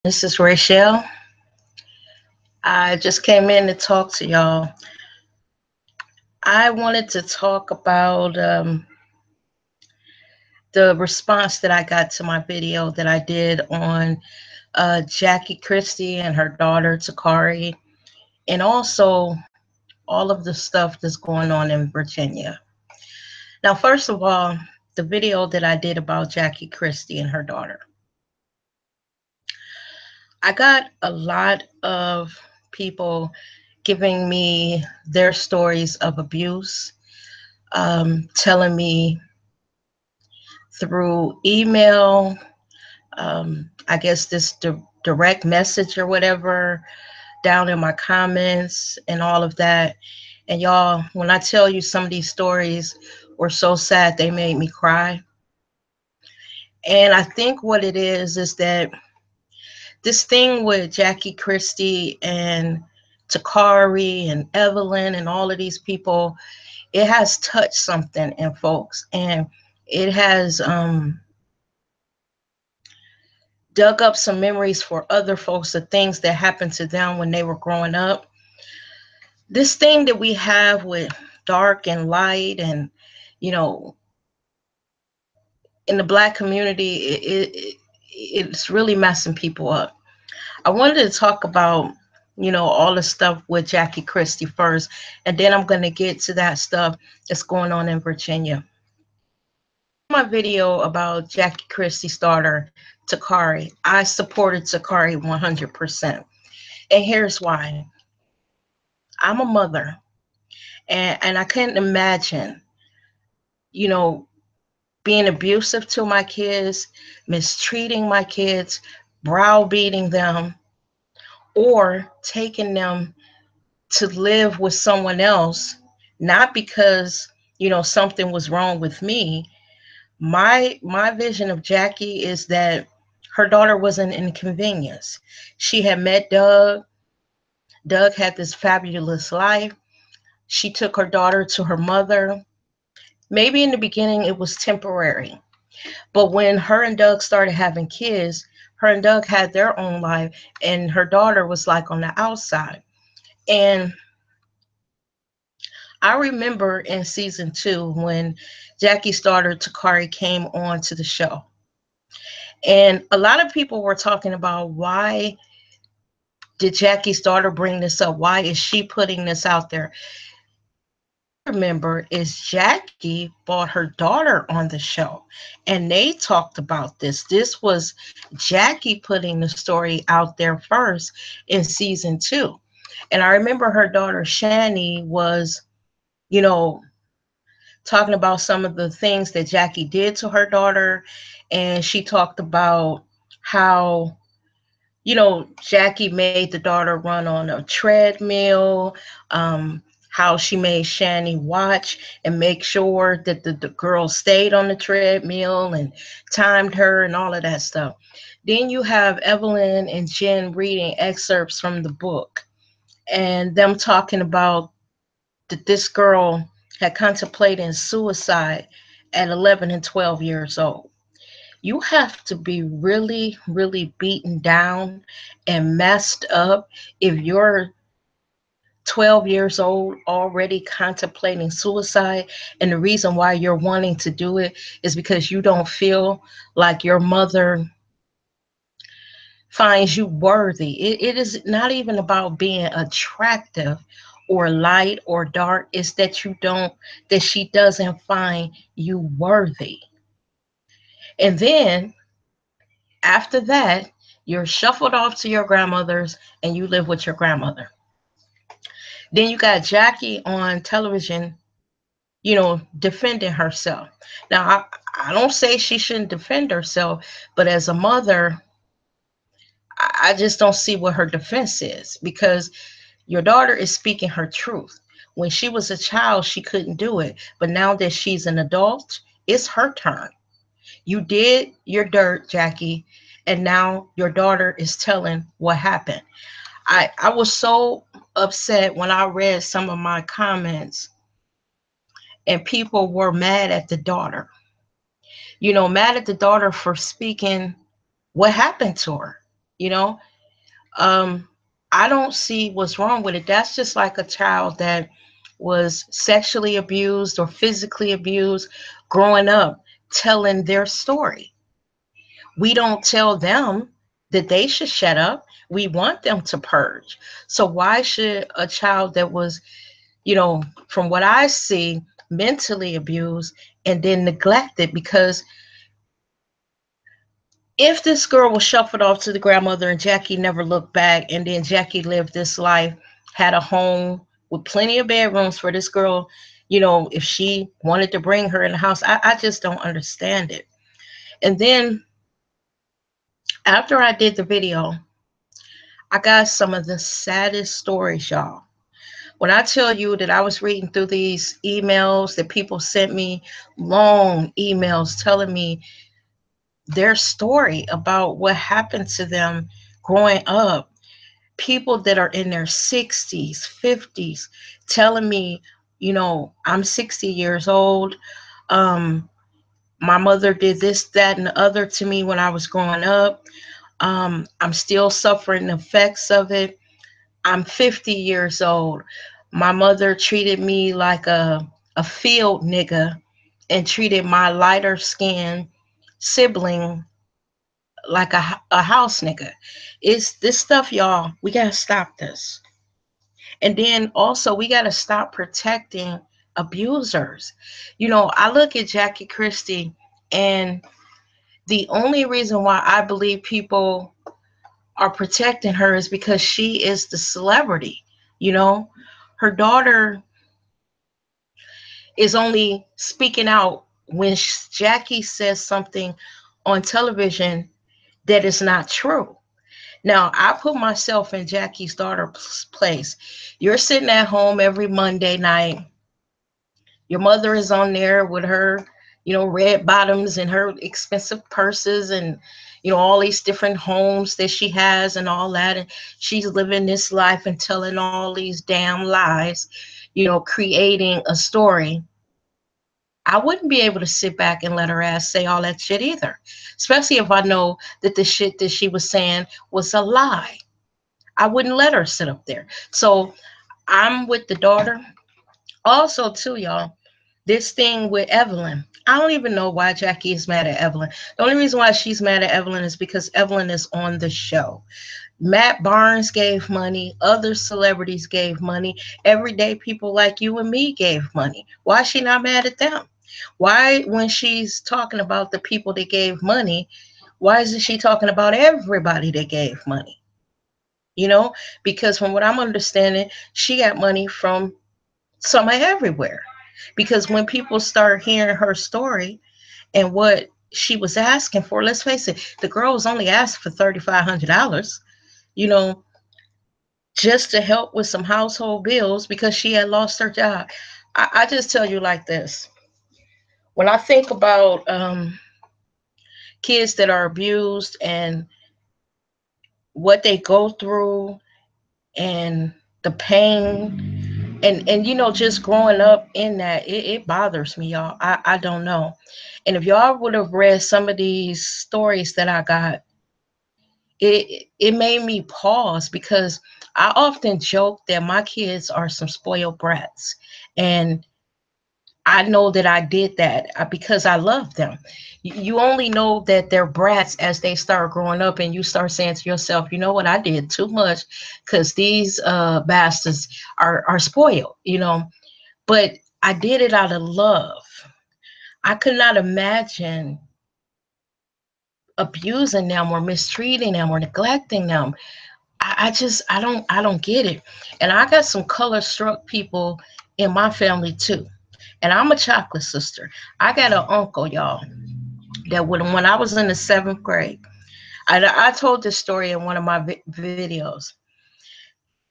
This is Rachel. I just came in to talk to y'all. I wanted to talk about the response that I got to my video that I did on Jackie Christie and her daughter Takari, and also all of the stuff that's going on in Virginia. Now, first of all, the video that I did about Jackie Christie and her daughter, I got a lot of people giving me their stories of abuse, telling me through email, I guess this direct message or whatever, down in my comments and all of that. And y'all, when I tell you some of these stories were so sad, they made me cry. And I think what it is that this thing with Jackie Christie and Takari and Evelyn and all of these people, it has touched something in folks, and it has dug up some memories for other folks of things that happened to them when they were growing up. This thing that we have with dark and light, and you know, in the Black community, it's really messing people up. I wanted to talk about, all the stuff with Jackie Christie first, and then I'm going to get to that stuff that's going on in Virginia. My video about Jackie Christie's daughter, Takari, I supported Takari 100%. And here's why. I'm a mother, and I couldn't imagine, you know, being abusive to my kids, mistreating my kids, browbeating them, or taking them to live with someone else, not because, something was wrong with me. My vision of Jackie is that her daughter was an inconvenience. She had met Doug. Doug had this fabulous life. She took her daughter to her mother. Maybe in the beginning it was temporary, but when her and Doug started having kids, her and Doug had their own life, and her daughter was like on the outside. And I remember in season 2 when Jackie's daughter Takari came on to the show. And a lot of people were talking about, why did Jackie's daughter bring this up? Why is she putting this out there? Remember is Jackie brought her daughter on the show, and they talked about this. This was Jackie putting the story out there first in season 2. And I remember her daughter Shani was, you know, talking about some of the things that Jackie did to her daughter. And she talked about how, Jackie made the daughter run on a treadmill, how she made Shani watch and make sure that the girl stayed on the treadmill and timed her and all of that stuff. Then you have Evelyn and Jen reading excerpts from the book, and them talking about that this girl had contemplated suicide at 11 and 12 years old. You have to be really, really beaten down and messed up if you're 12 years old already contemplating suicide. And the reason why you're wanting to do it is because you don't feel like your mother finds you worthy. It is not even about being attractive or light or dark. It's that that she doesn't find you worthy. And then after that, you're shuffled off to your grandmother's and you live with your grandmother. Then you got Jackie on television, defending herself. Now, I don't say she shouldn't defend herself, but as a mother, I just don't see what her defense is, because your daughter is speaking her truth. When she was a child, she couldn't do it. But now that she's an adult, it's her turn. You did your dirt, Jackie, and now your daughter is telling what happened. I was so upset when I read some of my comments, and people were mad at the daughter. Mad at the daughter for speaking what happened to her. You know, um, I don't see what's wrong with it. That's just like a child that was sexually abused or physically abused growing up, telling their story. We don't tell them that they should shut up. We want them to purge. So why should a child that was, from what I see, mentally abused and then neglected? Because if this girl was shuffled off to the grandmother and Jackie never looked back, and then Jackie lived this life, had a home with plenty of bedrooms for this girl, if she wanted to bring her in the house, I just don't understand it. And then after I did the video, I got some of the saddest stories, y'all. When I tell you that I was reading through these emails that people sent me, long emails telling me their story about what happened to them growing up, people that are in their 60s, 50s, telling me, I'm 60 years old. Um, my mother did this, that, and the other to me when I was growing up. I'm still suffering the effects of it. I'm 50 years old. My mother treated me like a field nigga and treated my lighter skinned sibling like a house nigga. It's this stuff, y'all. We got to stop this. And then also, we got to stop protecting abusers. I look at Jackie Christie, and the only reason why I believe people are protecting her is because she is the celebrity. You know, her daughter is only speaking out when Jackie says something on television that is not true. Now, I put myself in Jackie's daughter's place. You're sitting at home every Monday night. Your mother is on there with her, red bottoms and her expensive purses and, all these different homes that she has and all that. And she's living this life and telling all these damn lies, creating a story. I wouldn't be able to sit back and let her ass say all that shit either, especially if I know that the shit that she was saying was a lie. I wouldn't let her sit up there. So I'm with the daughter. Also, too, y'all, this thing with Evelyn. I don't even know why Jackie is mad at Evelyn. The only reason why she's mad at Evelyn is because Evelyn is on the show. Matt Barnes gave money. Other celebrities gave money. Everyday people like you and me gave money. Why is she not mad at them? Why, when she's talking about the people that gave money, why isn't she talking about everybody that gave money? Because from what I'm understanding, she got money from somewhere everywhere. Because when people start hearing her story and what she was asking for, let's face it, the girl was only asked for $3,500, you know, just to help with some household bills because she had lost her job. I just tell you like this. When I think about kids that are abused and what they go through and the pain and just growing up in that, it bothers me, y'all. I don't know. And if y'all would have read some of these stories that I got, it made me pause because I often joke that my kids are some spoiled brats. And I know that I did that because I love them. You only know that they're brats as they start growing up, and you start saying to yourself, you know what, I did too much because these bastards are spoiled. But I did it out of love. I could not imagine abusing them or mistreating them or neglecting them. I don't get it. And I got some color struck people in my family too. And I'm a chocolate sister. I got an uncle, y'all, that when I was in the seventh grade, I told this story in one of my videos.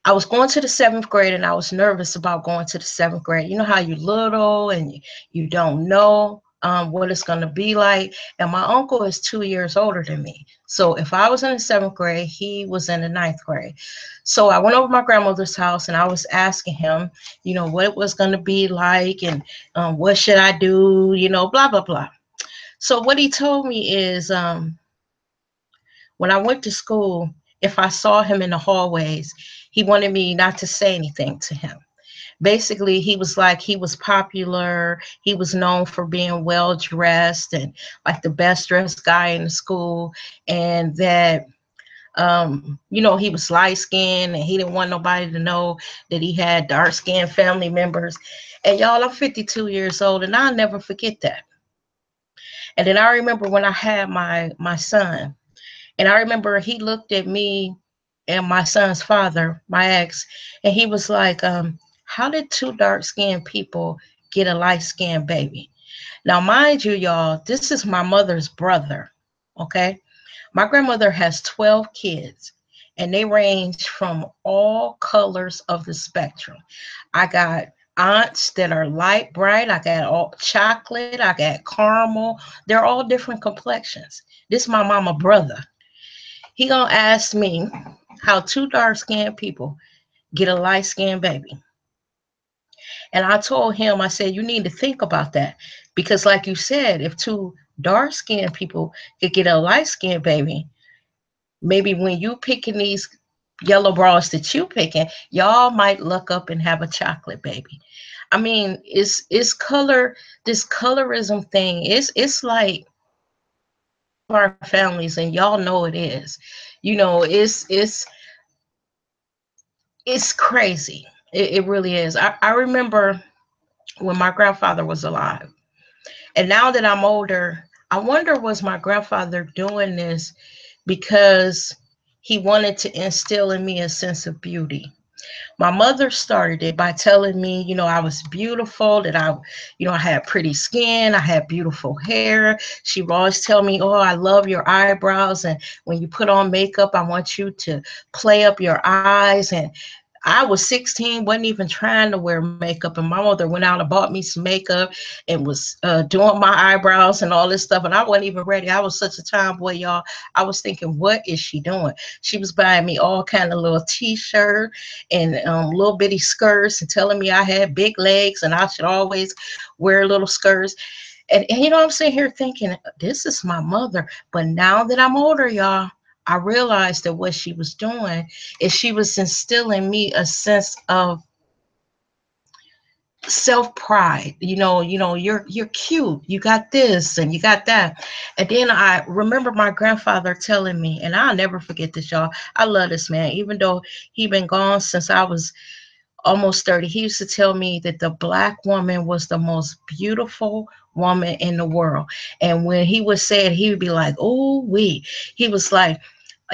I was going to the seventh grade and I was nervous about going to the seventh grade. You know how you're little and you don't know what it's going to be like. And my uncle is 2 years older than me. So if I was in the seventh grade, he was in the ninth grade. So I went over to my grandmother's house and I was asking him, what it was going to be like and what should I do, blah, blah, blah. So what he told me is, When I went to school, if I saw him in the hallways, he wanted me not to say anything to him. Basically, he was like, he was popular. He was known for being well dressed and like the best dressed guy in the school. And that, he was light skinned and he didn't want nobody to know that he had dark skinned family members. And y'all, I'm 52 years old and I'll never forget that. And then I remember when I had my son, and I remember he looked at me and my son's father, my ex, and he was like, how did two dark skinned people get a light skinned baby? Now, mind you, y'all, this is my mother's brother. Okay. My grandmother has 12 kids, and they range from all colors of the spectrum. I got aunts that are light bright. I got all chocolate. I got caramel. They're all different complexions. This is my mama brother. He gonna ask me how two dark skinned people get a light skinned baby. And I told him, I said, you need to think about that. Because like you said, if two dark skinned people could get a light skinned baby, maybe when you picking these yellow bras that you picking, y'all might look up and have a chocolate baby. I mean, it's color, this colorism thing, it's like our families, and y'all know it is. It's crazy. It really is. I remember when my grandfather was alive. And now that I'm older, I wonder, was my grandfather doing this because he wanted to instill in me a sense of beauty? My mother started it by telling me, I was beautiful, that I had pretty skin, I had beautiful hair. She would always tell me, oh, I love your eyebrows. And when you put on makeup, I want you to play up your eyes. And I was 16, wasn't even trying to wear makeup, and my mother went out and bought me some makeup and was doing my eyebrows and all this stuff, and I wasn't even ready. I was such a tomboy, y'all. I was thinking, what is she doing? She was buying me all kind of little t-shirt and little bitty skirts and telling me I had big legs and I should always wear little skirts. And I'm sitting here thinking, this is my mother. But now that I'm older, y'all, I realized that what she was doing is she was instilling me a sense of self-pride. You're cute, you got this and you got that. And then I remember my grandfather telling me, and I'll never forget this, y'all. I love this man, even though he been gone since I was almost 30. He used to tell me that the black woman was the most beautiful woman in the world. And when he would say it, he would be like, oh, he was like,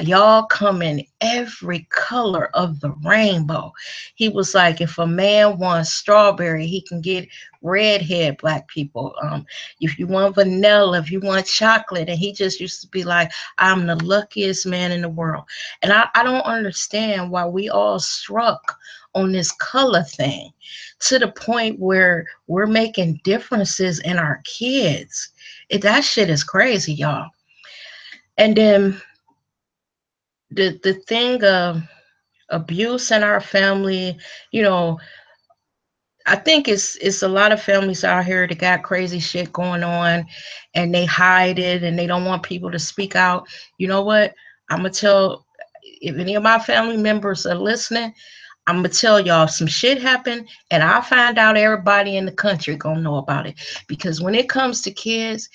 y'all come in every color of the rainbow. He was like, if a man wants strawberry, he can get redhead black people. If you want vanilla, if you want chocolate. And he just used to be like, I'm the luckiest man in the world. And I don't understand why we all struck on this color thing to the point where we're making differences in our kids. That shit is crazy, y'all. And then the thing of abuse in our family, you know, I think it's a lot of families out here that got crazy shit going on and they hide it and they don't want people to speak out. You know what? I'm gonna tell, if any of my family members are listening, I'm gonna tell y'all, some shit happened and I find out everybody in the country gonna know about it. Because when it comes to kids,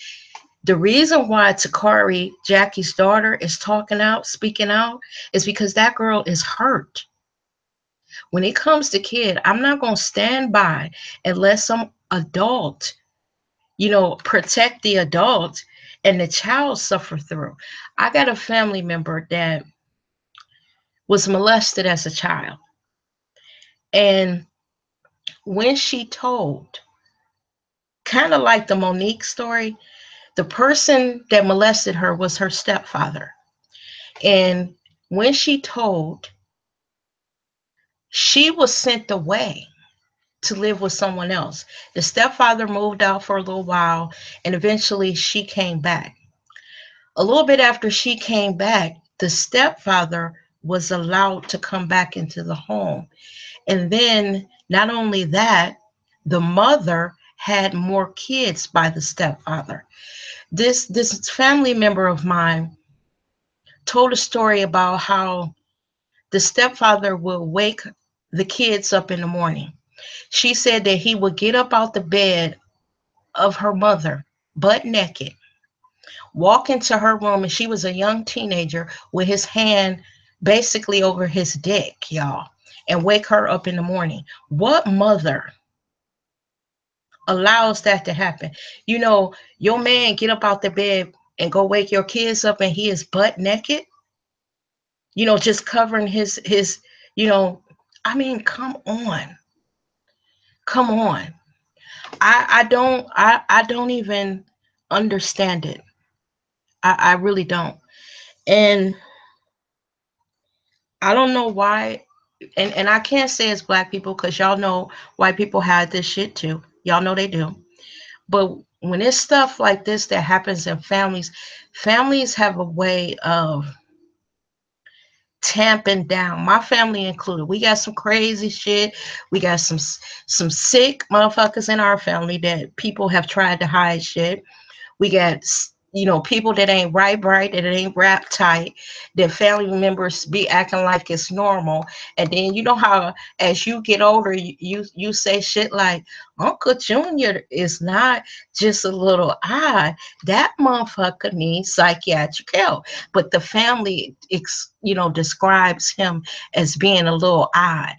the reason why Takari, Jackie's daughter, is talking out, speaking out, is because that girl is hurt. When it comes to kid, I'm not going to stand by and let some adult, protect the adult and the child suffer through. I got a family member that was molested as a child. And when she told, kind of like the Monique story, the person that molested her was her stepfather. And when she told, she was sent away to live with someone else. The stepfather moved out for a little while and eventually she came back. A little bit after she came back, the stepfather was allowed to come back into the home. And then not only that, the mother had more kids by the stepfather. This family member of mine told a story about how the stepfather will wake the kids up in the morning. She said that he would get up out the bed of her mother, butt naked, walk into her room, and she was a young teenager with his hand basically over his dick, y'all, and wake her up in the morning. What mother allows that to happen? You know, your man get up out the bed and go wake your kids up and he is butt naked, just covering his, you know, I mean, come on. Come on. I don't even understand it. I really don't. And I don't know why, and I can't say it's black people because y'all know white people had this shit too. Y'all know they do. But when it's stuff like this that happens in families, families have a way of tamping down. My family included. We got some crazy shit. We got some sick motherfuckers in our family that people have tried to hide shit. We got, people that ain't right, that ain't wrapped tight, that family members be acting like it's normal. And then you know how as you get older, you say shit like, Uncle Junior is not just a little odd. That motherfucker needs psychiatric help. But the family, describes him as being a little odd.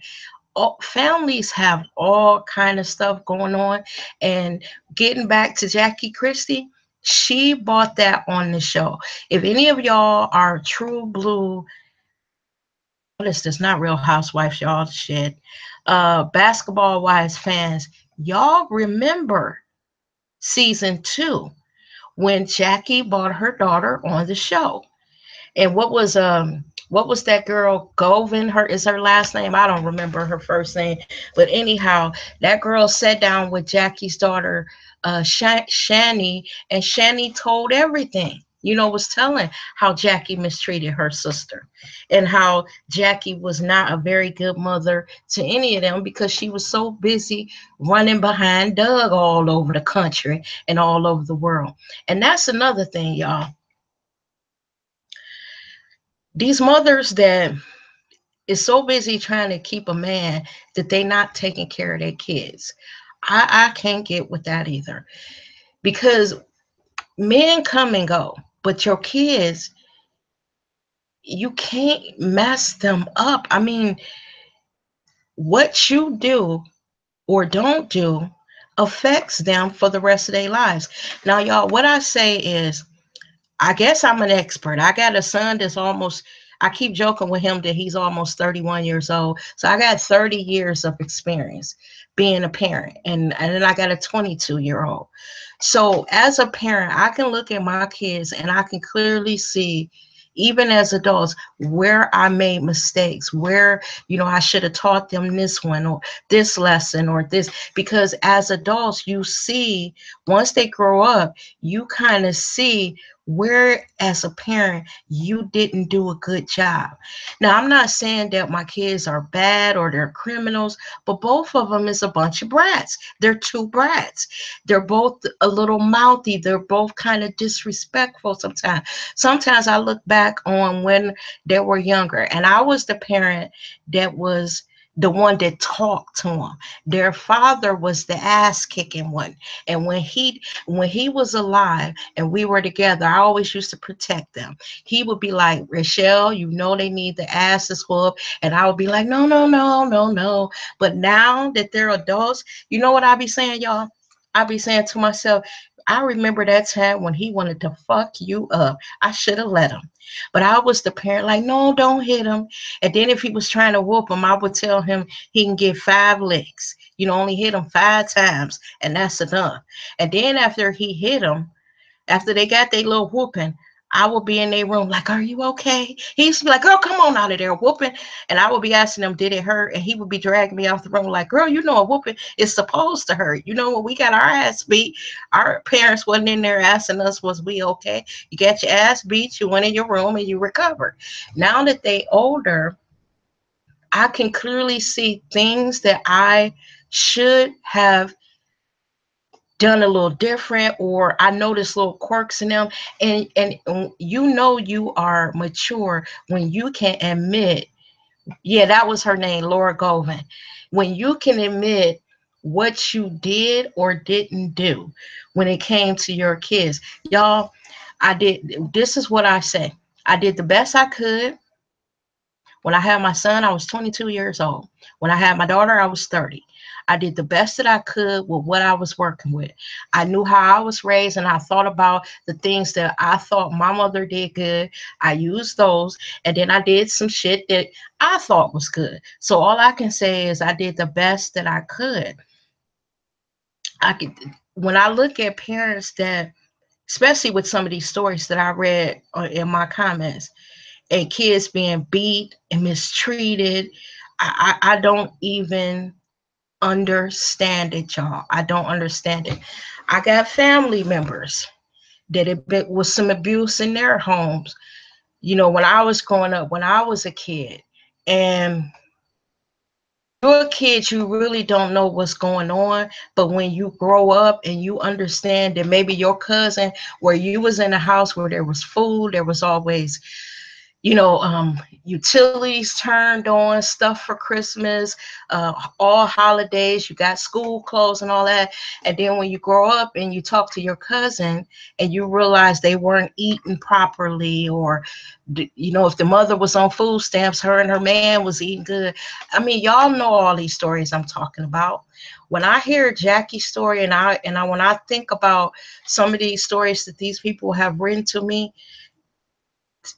Families have all kind of stuff going on. And getting back to Jackie Christie, she bought that on the show. If any of y'all are true blue, what is this, not Real Housewives, y'all shit, Basketball Wives fans, y'all remember season 2 when Jackie bought her daughter on the show. And what was that girl Govin? Her is her last name. I don't remember her first name, but anyhow, that girl sat down with Jackie's daughter, Shani, and Shani told everything. Was telling how Jackie mistreated her sister, and how Jackie was not a very good mother to any of them because she was so busy running behind Doug all over the country and all over the world. And that's another thing, y'all. These mothers that is so busy trying to keep a man that they not taking care of their kids. I can't get with that either. Because men come and go, but your kids, you can't mess them up. I mean, what you do or don't do affects them for the rest of their lives. Now, y'all, what I say is, I guess I'm an expert. I got a son that's almost, I keep joking with him that he's almost 31 years old. So I got 30 years of experience being a parent. And then I got a 22-year-old. So as a parent, I can look at my kids and I can clearly see, even as adults, where I made mistakes, where, I should have taught them this one or this lesson or this, because as adults, you see, once they grow up, you kind of see where as a parent you didn't do a good job. Now, I'm not saying that my kids are bad or they're criminals, but both of them is a bunch of brats. They're two brats. They're both a little mouthy. They're both kind of disrespectful sometimes. Sometimes I look back on when they were younger and I was the parent that was the one that talked to them. Their father was the ass kicking one. And when he was alive and we were together, I always used to protect them. He would be like, Rochelle, they need the asses whooped. And I would be like, no, no, no, no, no. But now that they're adults, you know what I be saying, y'all? I be saying to myself, I remember that time when he wanted to fuck you up. I should have let him. But I was the parent, like, no, don't hit him. And then if he was trying to whoop him, I would tell him he can get 5 licks. Only hit him 5 times, and that's enough. And then after he hit him, after they got their little whooping, I would be in their room like, are you okay? He's like, girl, come on out of there, whooping. And I would be asking him, did it hurt? And he would be dragging me off the room like, girl, a whooping is supposed to hurt. When we got our ass beat, our parents wasn't in there asking us, was we okay? You got your ass beat, you went in your room and you recovered. Now that they older, I can clearly see things that I should have done a little different, or I notice little quirks in them. And you know you are mature when you can admit, yeah, that was her name, Laura Govan. When you can admit what you did or didn't do when it came to your kids. Y'all, this is what I say. I did the best I could. When I had my son, I was 22 years old. When I had my daughter, I was 30. I did the best that I could with what I was working with. I knew how I was raised, and I thought about the things that I thought my mother did good. I used those, and then I did some shit that I thought was good. So all I can say is I did the best that I could. I could, when I look at parents that, especially with some of these stories that I read in my comments, and kids being beat and mistreated, I don't even understand it, y'all. I don't understand it. I got family members that it was some abuse in their homes. You know, when I was growing up, when I was a kid, and you're a kid, you really don't know what's going on. But when you grow up and you understand that maybe your cousin, where you was in a house where there was food, there was always, you know, utilities turned on, stuff for Christmas, all holidays, you got school clothes and all that. And then when you grow up and you talk to your cousin and you realize they weren't eating properly, or, you know, if the mother was on food stamps, her and her man was eating good. I mean, y'all know all these stories I'm talking about. When I hear Jackie's story, when I think about some of these stories that these people have written to me,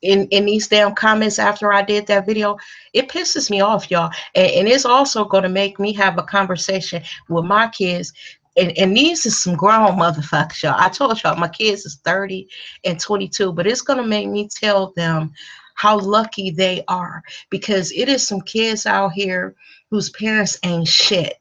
in these damn comments after I did that video, it pisses me off, y'all. And it's also going to make me have a conversation with my kids. And these is some grown motherfuckers, y'all. I told y'all my kids is 30 and 22, but it's going to make me tell them how lucky they are, because it is some kids out here whose parents ain't shit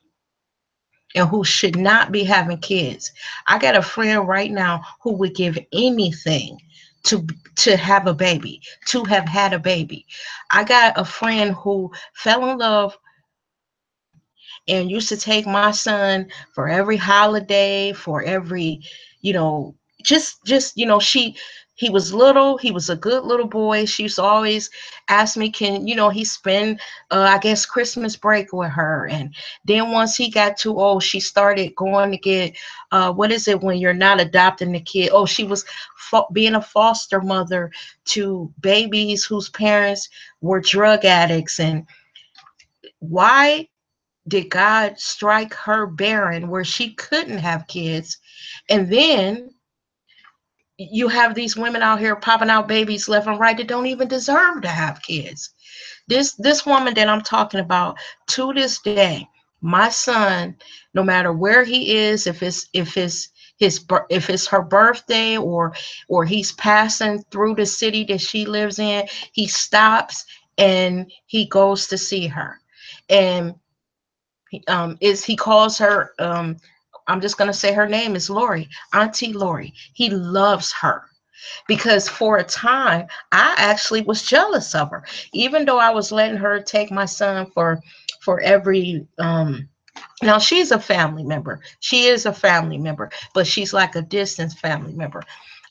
and who should not be having kids. I got a friend right now who would give anything to have a baby, to have had a baby. I got a friend who fell in love and used to take my son for every holiday, for every, you know, just you know, he was little, he was a good little boy. She used to always ask me, can, you know, he spend I guess Christmas break with her. And then once he got too old, she started going to get what is it when you're not adopting the kid? Oh, she was being a foster mother to babies whose parents were drug addicts. And why did God strike her barren where she couldn't have kids? And then you have these women out here popping out babies left and right that don't even deserve to have kids. This woman that I'm talking about, to this day, my son, no matter where he is, if it's her birthday, or he's passing through the city that she lives in, he stops and he goes to see her. And is he calls her, I'm just going to say her name is Lori, Auntie Lori. He loves her, because for a time I actually was jealous of her, even though I was letting her take my son for every now she's a family member, she is a family member, but she's like a distant family member.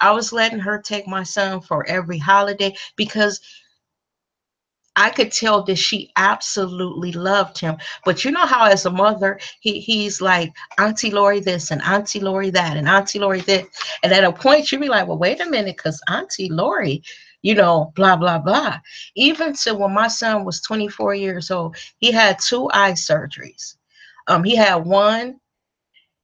I was letting her take my son for every holiday because I could tell that she absolutely loved him. But you know how, as a mother, he's like, Auntie Lori this and Auntie Lori that and Auntie Lori this. And at a point, you'd be like, well, wait a minute, because Auntie Lori, you know, blah, blah, blah. Even to when my son was 24 years old, he had 2 eye surgeries. He had one,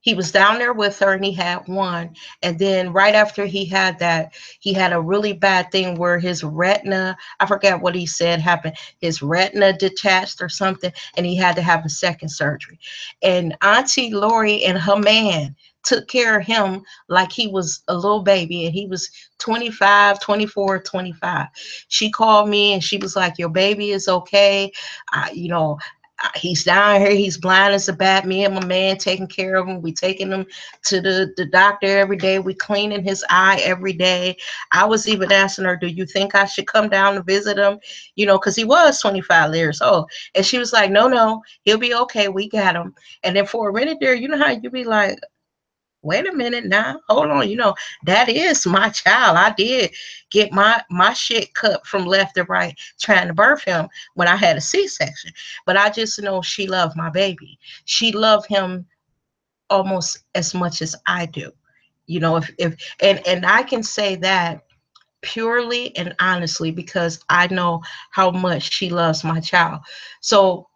he was down there with her and he had one. And then right after he had that, he had a really bad thing where his retina, I forget what he said happened, his retina detached or something, and he had to have a second surgery. And Auntie Lori and her man took care of him like he was a little baby, and he was 25, 24, 25. She called me and she was like, your baby is okay. You know, he's down here, he's blind as a bat. Me and my man taking care of him. We taking him to the doctor every day. We cleaning his eye every day. I was even asking her, do you think I should come down to visit him? You know, because he was 25 years old. And she was like, no, he'll be okay. We got him. And then for a minute there, you know how you be like, wait a minute now, hold on, that is my child. I did get my shit cut from left to right trying to birth him when I had a C-section. But I just know she loved my baby. She loved him almost as much as I do. If and I can say that purely and honestly because I know how much she loves my child. So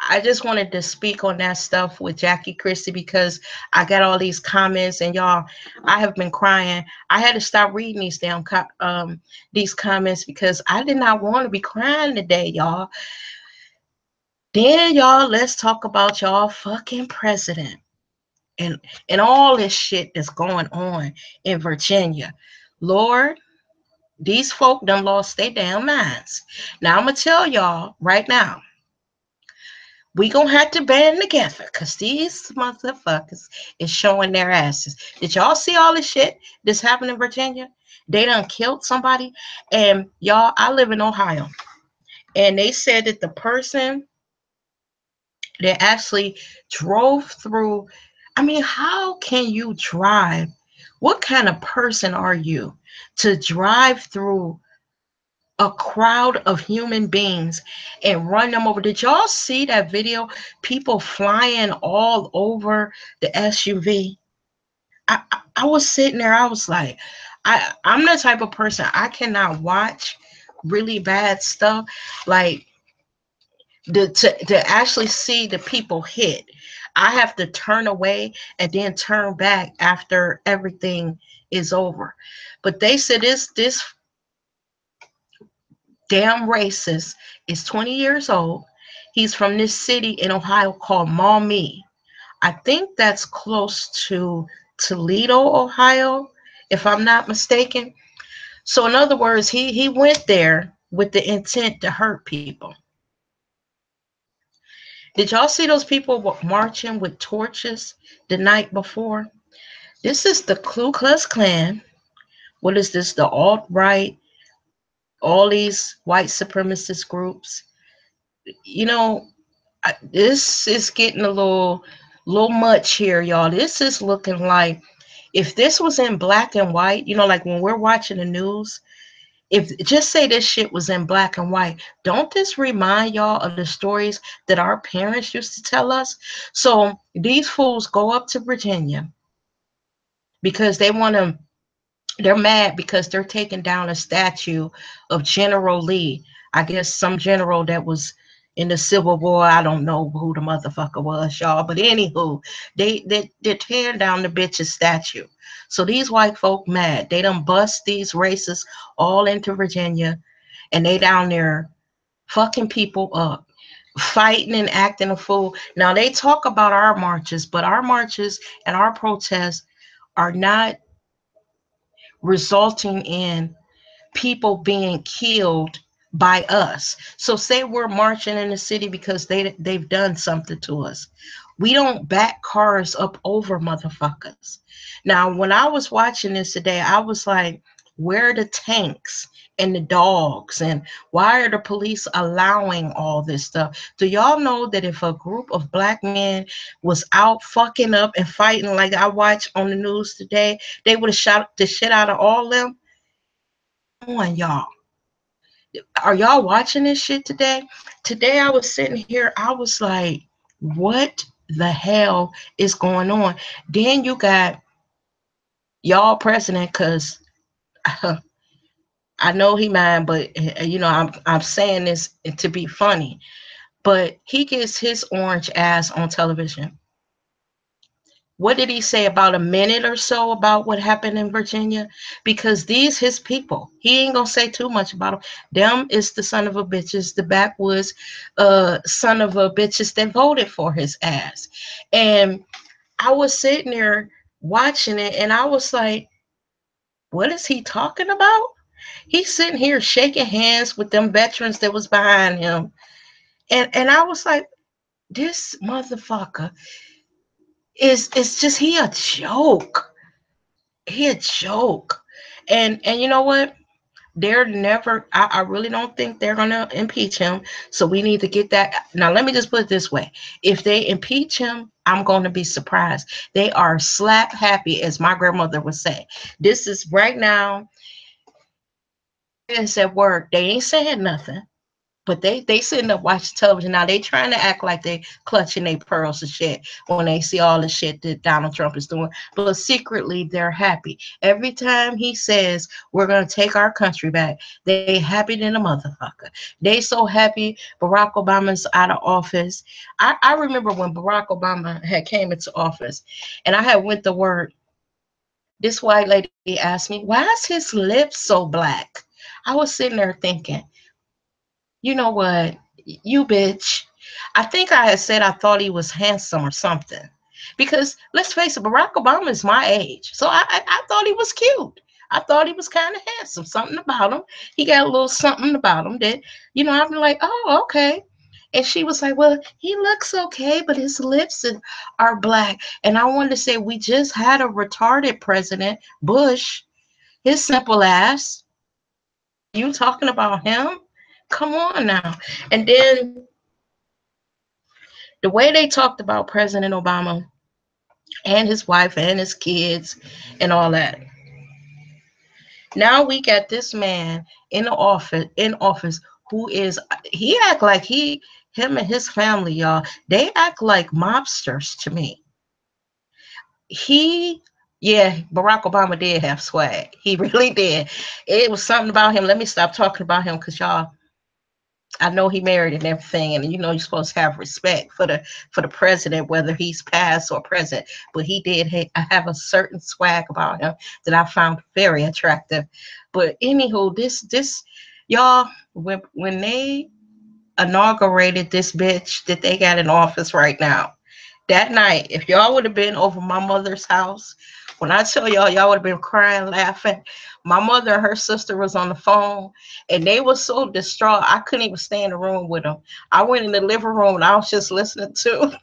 I just wanted to speak on that stuff with Jackie Christie because I got all these comments and y'all, I have been crying. I had to stop reading these comments because I did not want to be crying today, y'all. Then y'all, let's talk about y'all fucking president and all this shit that's going on in Virginia. Lord, these folk done lost their damn minds. Now I'm gonna tell y'all right now, we gonna have to band together because these motherfuckers is showing their asses. Did y'all see all this shit that's happening in Virginia? They done killed somebody. And y'all, I live in Ohio. And they said that the person that actually drove through, I mean, how can you drive? What kind of person are you to drive through a crowd of human beings and run them over? Did y'all see that video? People flying all over the SUV. I was sitting there, I was like, I'm the type of person I cannot watch really bad stuff. Like to actually see the people hit. I have to turn away and then turn back after everything is over. But they said this damn racist is 20 years old. He's from this city in Ohio called Maumee. I think that's close to Toledo, Ohio, if I'm not mistaken. So in other words, he went there with the intent to hurt people. Did y'all see those people marching with torches the night before? This is the Ku Klux Klan. What is this? The alt-right, all these white supremacist groups. You know, this is getting a little much here, y'all. This is looking like if this was in black and white, like when we're watching the news, if just say this shit was in black and white, don't this remind y'all of the stories that our parents used to tell us? So these fools go up to Virginia because they're mad because they're taking down a statue of General Lee. I guess some general that was in the Civil War. I don't know who the motherfucker was, y'all. But anywho, they're tearing down the bitch's statue. So these white folk mad. They done bust these races all into Virginia, and they down there fucking people up, fighting and acting a fool. Now they talk about our marches, but our marches and our protests are not resulting in people being killed by us. So say we're marching in the city because they've done something to us. We don't back cars up over motherfuckers. Now, when I was watching this today, I was like, where are the tanks and the dogs? And why are the police allowing all this stuff? Do y'all know that if a group of black men was out fucking up and fighting like I watched on the news today, they would have shot the shit out of all of them? Come on, y'all. Are y'all watching this shit today? Today I was sitting here, I was like, what the hell is going on? Then you got y'all president, because I know he mad, but I'm saying this to be funny. But he gets his orange ass on television. What did he say about a minute or so about what happened in Virginia? Because these his people. He ain't gonna say too much about them. Them is the son of a bitches, the backwoods son of a bitches that voted for his ass. And I was sitting there watching it and I was like, what is he talking about? He's sitting here shaking hands with them veterans that was behind him. And I was like, this motherfucker is just he a joke. He a joke. And you know what? They're never, I really don't think they're going to impeach him. So we need to get that. Now, let me just put it this way. If they impeach him, I'm going to be surprised. They are slap happy, as my grandmother would say. This is right now, it's at work. They ain't saying nothing. But they sitting up watching television now. They trying to act like they clutching their pearls and shit when they see all the shit that Donald Trump is doing. But secretly, they're happy. Every time he says we're gonna take our country back, they happy than a motherfucker. They so happy Barack Obama's out of office. I remember when Barack Obama had came into office, and I had went to work. This white lady asked me, "Why is his lips so black?" I was sitting there thinking, you know what? You bitch. I think I had said I thought he was handsome or something. Because let's face it, Barack Obama is my age. So I thought he was cute. I thought he was kind of handsome. Something about him. He got a little something about him that, I'm like, oh, okay. And she was like, well, he looks okay, but his lips are black. And I wanted to say, we just had a retarded president, Bush, his simple ass. You talking about him? Come on now. And then the way they talked about President Obama and his wife and his kids and all that. Now we got this man in office who is he act like him and his family, y'all, they act like mobsters to me. He Yeah, Barack Obama did have swag. He really did. It was something about him. Let me stop talking about him because y'all, I know he married and everything, and you're supposed to have respect for the president, whether he's past or present. But he did have a certain swag about him that I found very attractive. But anywho, this y'all, when they inaugurated this bitch that they got in office right now, that night, if y'all would have been over my mother's house, when I tell y'all would have been crying, laughing. My mother and her sister was on the phone, and they were so distraught. I couldn't even stay in the room with them. I went in the living room, and I was just listening to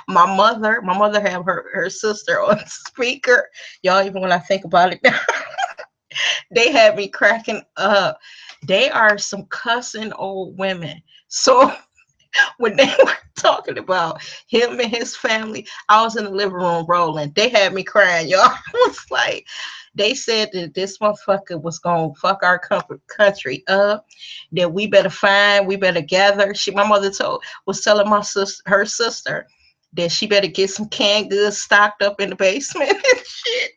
my mother. My mother had her sister on speaker. Y'all, even when I think about it now, they had me cracking up. They are some cussing old women. So when they were talking about him and his family, I was in the living room rolling. They had me crying, y'all. I was like, they said that this motherfucker was gonna fuck our country up. That we better gather. My mother was telling my sister, her sister, that she better get some canned goods stocked up in the basement and shit.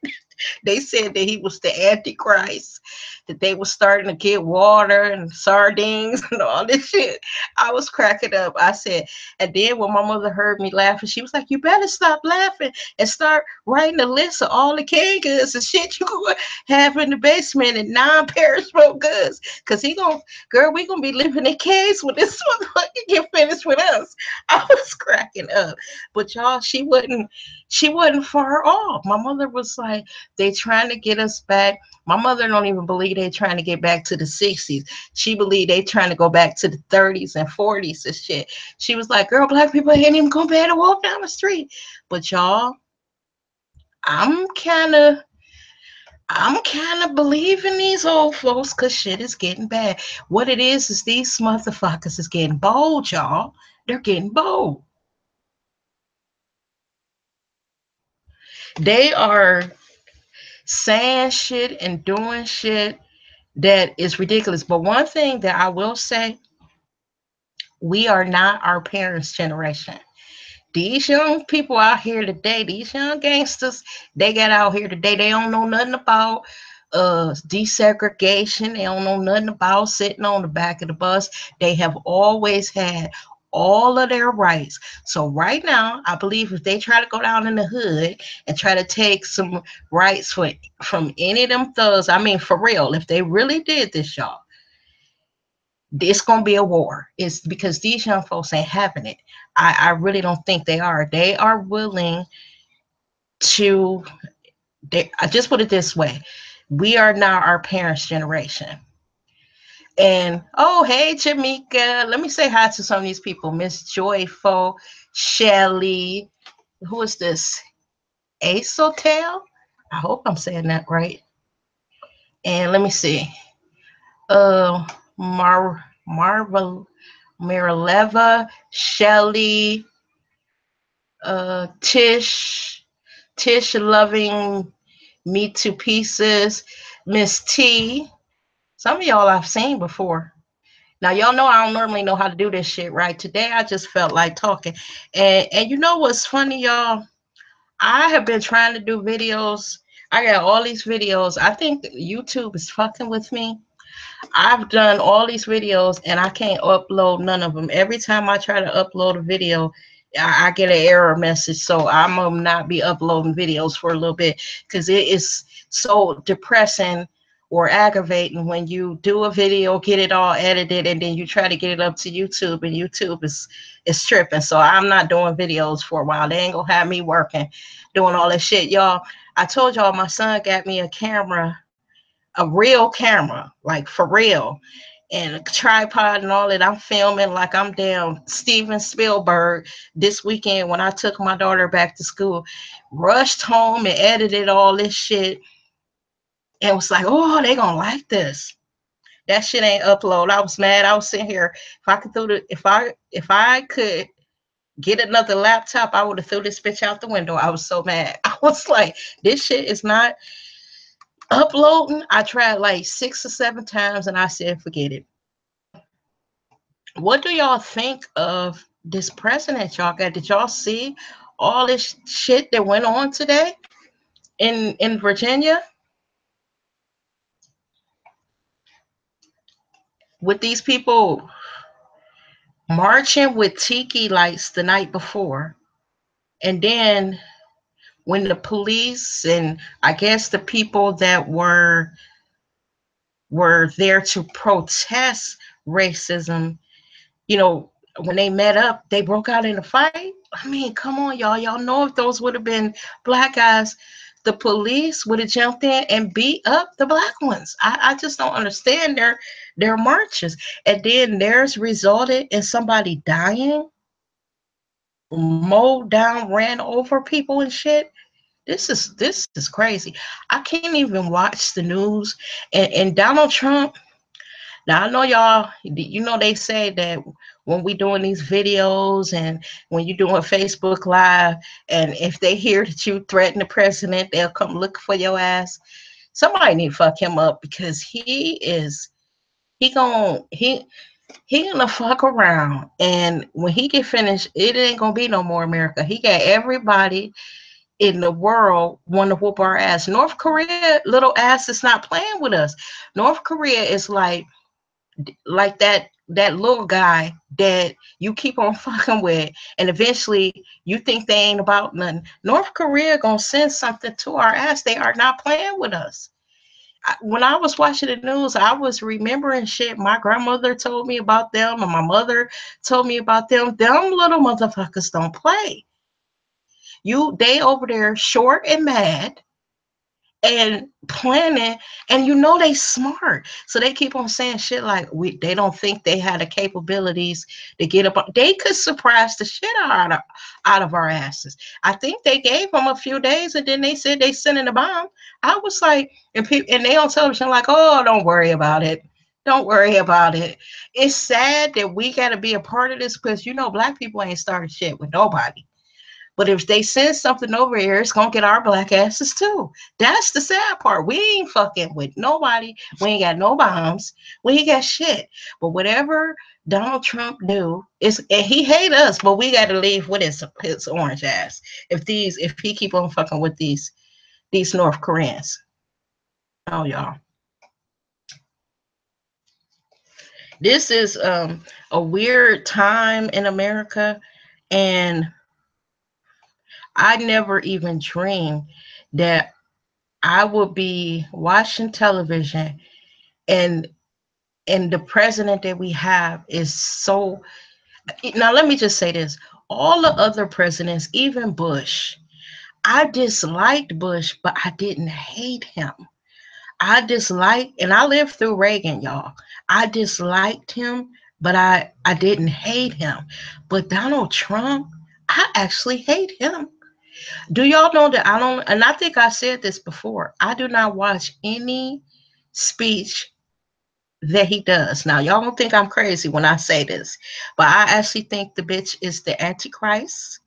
They said that he was the Antichrist, that they were starting to get water and sardines and all this shit. I was cracking up. I said, and then when my mother heard me laughing, she was like, you better stop laughing and start writing a list of all the canned goods and shit you could have in the basement and non-perishable goods. Cause girl, we gonna be living in caves when this motherfucker get finished with us. I was cracking up. But y'all, she wasn't far off. My mother was like, they trying to get us back. My mother don't even believe they trying to get back to the 60s. She believed they trying to go back to the 30s and 40s and shit. She was like, girl, black people ain't even gonna be able to walk down the street. But y'all, I'm kind of believing these old folks because shit is getting bad. What it is these motherfuckers is getting bold, y'all. They're getting bold. They are saying shit and doing shit that is ridiculous. But one thing that I will say, we are not our parents' generation. These young people out here today, these young gangsters, they got out here today. They don't know nothing about desegregation. They don't know nothing about sitting on the back of the bus. They have always had all of their rights. So right now, I believe if they try to go down in the hood and try to take some rights from any of them thugs, I mean, for real, if they really did this, y'all, it's gonna be a war. It's because these young folks ain't having it. I really don't think they are. They are willing to. I just put it this way: we are now our parents' generation. And oh, hey, Jamaica. Let me say hi to some of these people: Miss Joyful, Shelly. Who is this? Ace Hotel. I hope I'm saying that right. And let me see. uh, Marvel, Marileva, Shelly, Tish loving me to pieces, Miss T. Some of y'all I've seen before. Now y'all know I don't normally know how to do this shit, right? Today I just felt like talking. And you know what's funny, y'all? I have been trying to do videos. I got all these videos. I think YouTube is fucking with me. I've done all these videos and I can't upload none of them. Every time I try to upload a video, I get an error message. So I'm gonna not be uploading videos for a little bit because it is so depressing or aggravating when you do a video, get it all edited, and then you try to get it up to YouTube, and YouTube is tripping. So I'm not doing videos for a while. They ain't gonna have me working, doing all this shit, y'all. I told y'all my son got me a camera, a real camera, like for real, and a tripod and all that. I'm filming like I'm damn Steven Spielberg this weekend when I took my daughter back to school. Rushed home and edited all this shit and was like, oh, they gonna like this. That shit ain't upload. I was mad. I was sitting here. If I could if I could get another laptop, I would have threw this bitch out the window. I was so mad. I was like, this shit is not uploading. I tried like 6 or 7 times and I said, forget it. What do y'all think of this president y'all got? Did y'all see all this shit that went on today in Virginia with these people marching with tiki lights the night before? And then when the police and I guess the people that were there to protest racism, you know, when they met up, they broke out in a fight. I mean, come on, y'all. Y'all know if those would have been black guys, the police would have jumped in and beat up the black ones. I just don't understand their marches. And then theirs resulted in somebody dying, mowed down, ran over people and shit. This is crazy. I can't even watch the news. And Donald Trump, now I know y'all, you know they say that when we doing these videos and when you doing Facebook Live, and if they hear that you threaten the president, they'll come look for your ass. Somebody need to fuck him up because he gonna fuck around, and when he get finished, it ain't gonna be no more America. He got everybody in the world want to whoop our ass. North Korea, little ass, is not playing with us. North Korea is like that little guy that you keep on fucking with, and eventually you think they ain't about nothing. North Korea gonna send something to our ass. They are not playing with us. When I was watching the news, I was remembering shit my grandmother told me about them and my mother told me about them. Them little motherfuckers don't play. They over there short and mad and planning, and you know they smart, so they keep on saying shit like they don't think they had the capabilities to get up. They could surprise the shit out of our asses. I think they gave them a few days and then they said they sending a bomb. I was like, and they on television like, oh, don't worry about it, don't worry about it. It's sad that we got to be a part of this because you know black people ain't started shit with nobody. But if they send something over here, it's gonna get our black asses too. That's the sad part. We ain't fucking with nobody. We ain't got no bombs. We ain't got shit. But whatever Donald Trump do is, and he hate us, but we got to leave with his orange ass. If he keep on fucking with these North Koreans. Oh y'all, this is a weird time in America, and I never even dreamed that I would be watching television and the president that we have is so. Now let me just say this. All the other presidents, even Bush, I disliked Bush, but I didn't hate him. I disliked, and I lived through Reagan, y'all. I disliked him, but I didn't hate him. But Donald Trump, I actually hate him. Do y'all know that I don't, and I think I said this before, I do not watch any speech that he does. Now, y'all don't think I'm crazy when I say this, but I actually think the bitch is the Antichrist.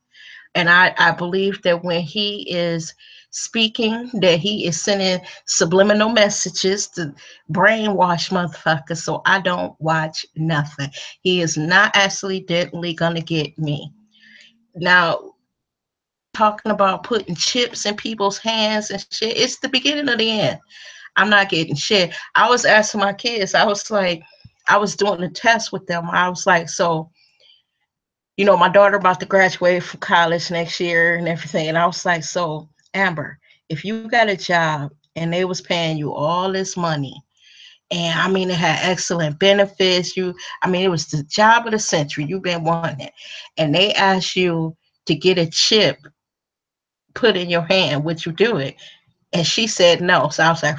And I believe that when he is speaking, that he is sending subliminal messages to brainwash motherfuckers. So I don't watch nothing. He is not accidentally gonna get me. Now, talking about putting chips in people's hands and shit, it's the beginning of the end. I'm not getting shit. I was asking my kids, I was like, I was doing a test with them. I was like, so, my daughter about to graduate from college next year and everything. And I was like, so Amber, if you got a job and they was paying you all this money, and I mean, it had excellent benefits. I mean, it was the job of the century. You've been wanting it. And they asked you to get a chip put in your hand. Would you do it? And she said no. So I was like,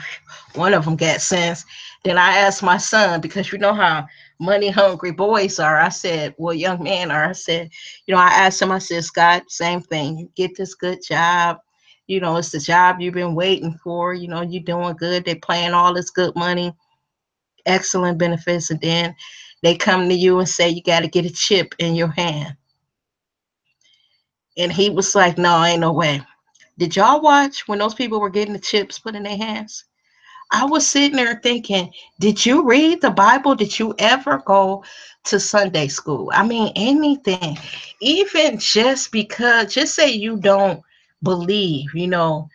one of them got sense. Then I asked my son, because you know how money hungry boys are. I said, well, young men are. I said, I asked him, I said, Scott, same thing. You get this good job. It's the job you've been waiting for. You're doing good. They're paying all this good money, excellent benefits. And then they come to you and say, you got to get a chip in your hand. And he was like, no, ain't no way. Did y'all watch when those people were getting the chips put in their hands? I was sitting there thinking, did you read the Bible? Did you ever go to Sunday school? I mean, anything, even just because, just say you don't believe, you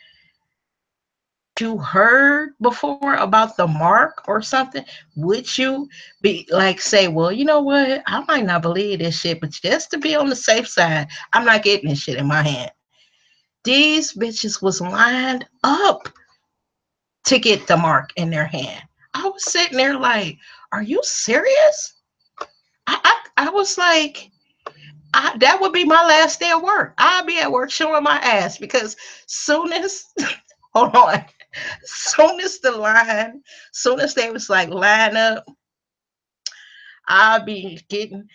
heard before about the mark or something, would you be like, say, well, you know what? I might not believe this shit, but just to be on the safe side, I'm not getting this shit in my hand. These bitches was lined up to get the mark in their hand. I was sitting there like, are you serious? I was like, that would be my last day of work. I'll be at work showing my ass because soon as, hold on, soon as they was like line up, I'll be getting,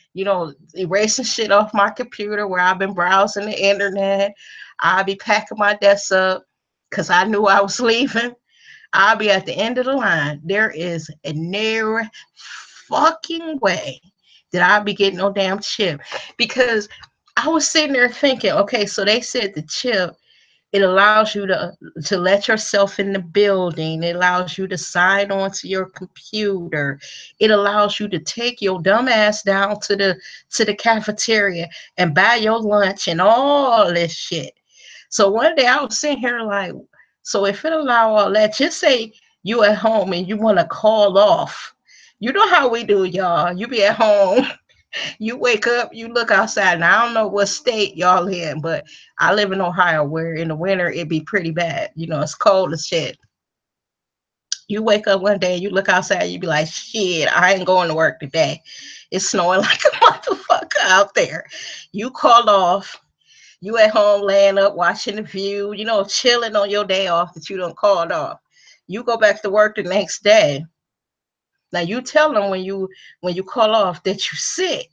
erasing shit off my computer where I've been browsing the internet. I'll be packing my desk up because I knew I was leaving. I'll be at the end of the line. There is a no fucking way that I'll be getting no damn chip. Because I was sitting there thinking, okay, so they said the chip, it allows you to let yourself in the building. It allows you to sign on to your computer. It allows you to take your dumb ass down to the cafeteria and buy your lunch and all this shit. So one day I was sitting here like, so if it allow all that, just say you at home and you want to call off. You know how we do, y'all. You be at home, you wake up, you look outside. And I don't know what state y'all in, but I live in Ohio where in the winter it'd be pretty bad. It's cold as shit. You wake up one day, you look outside, you be like, shit, I ain't going to work today. It's snowing like a motherfucker out there. You call off. You at home laying up, watching the view, chilling on your day off that you done called off. You go back to work the next day. Now you tell them when you call off that you're sick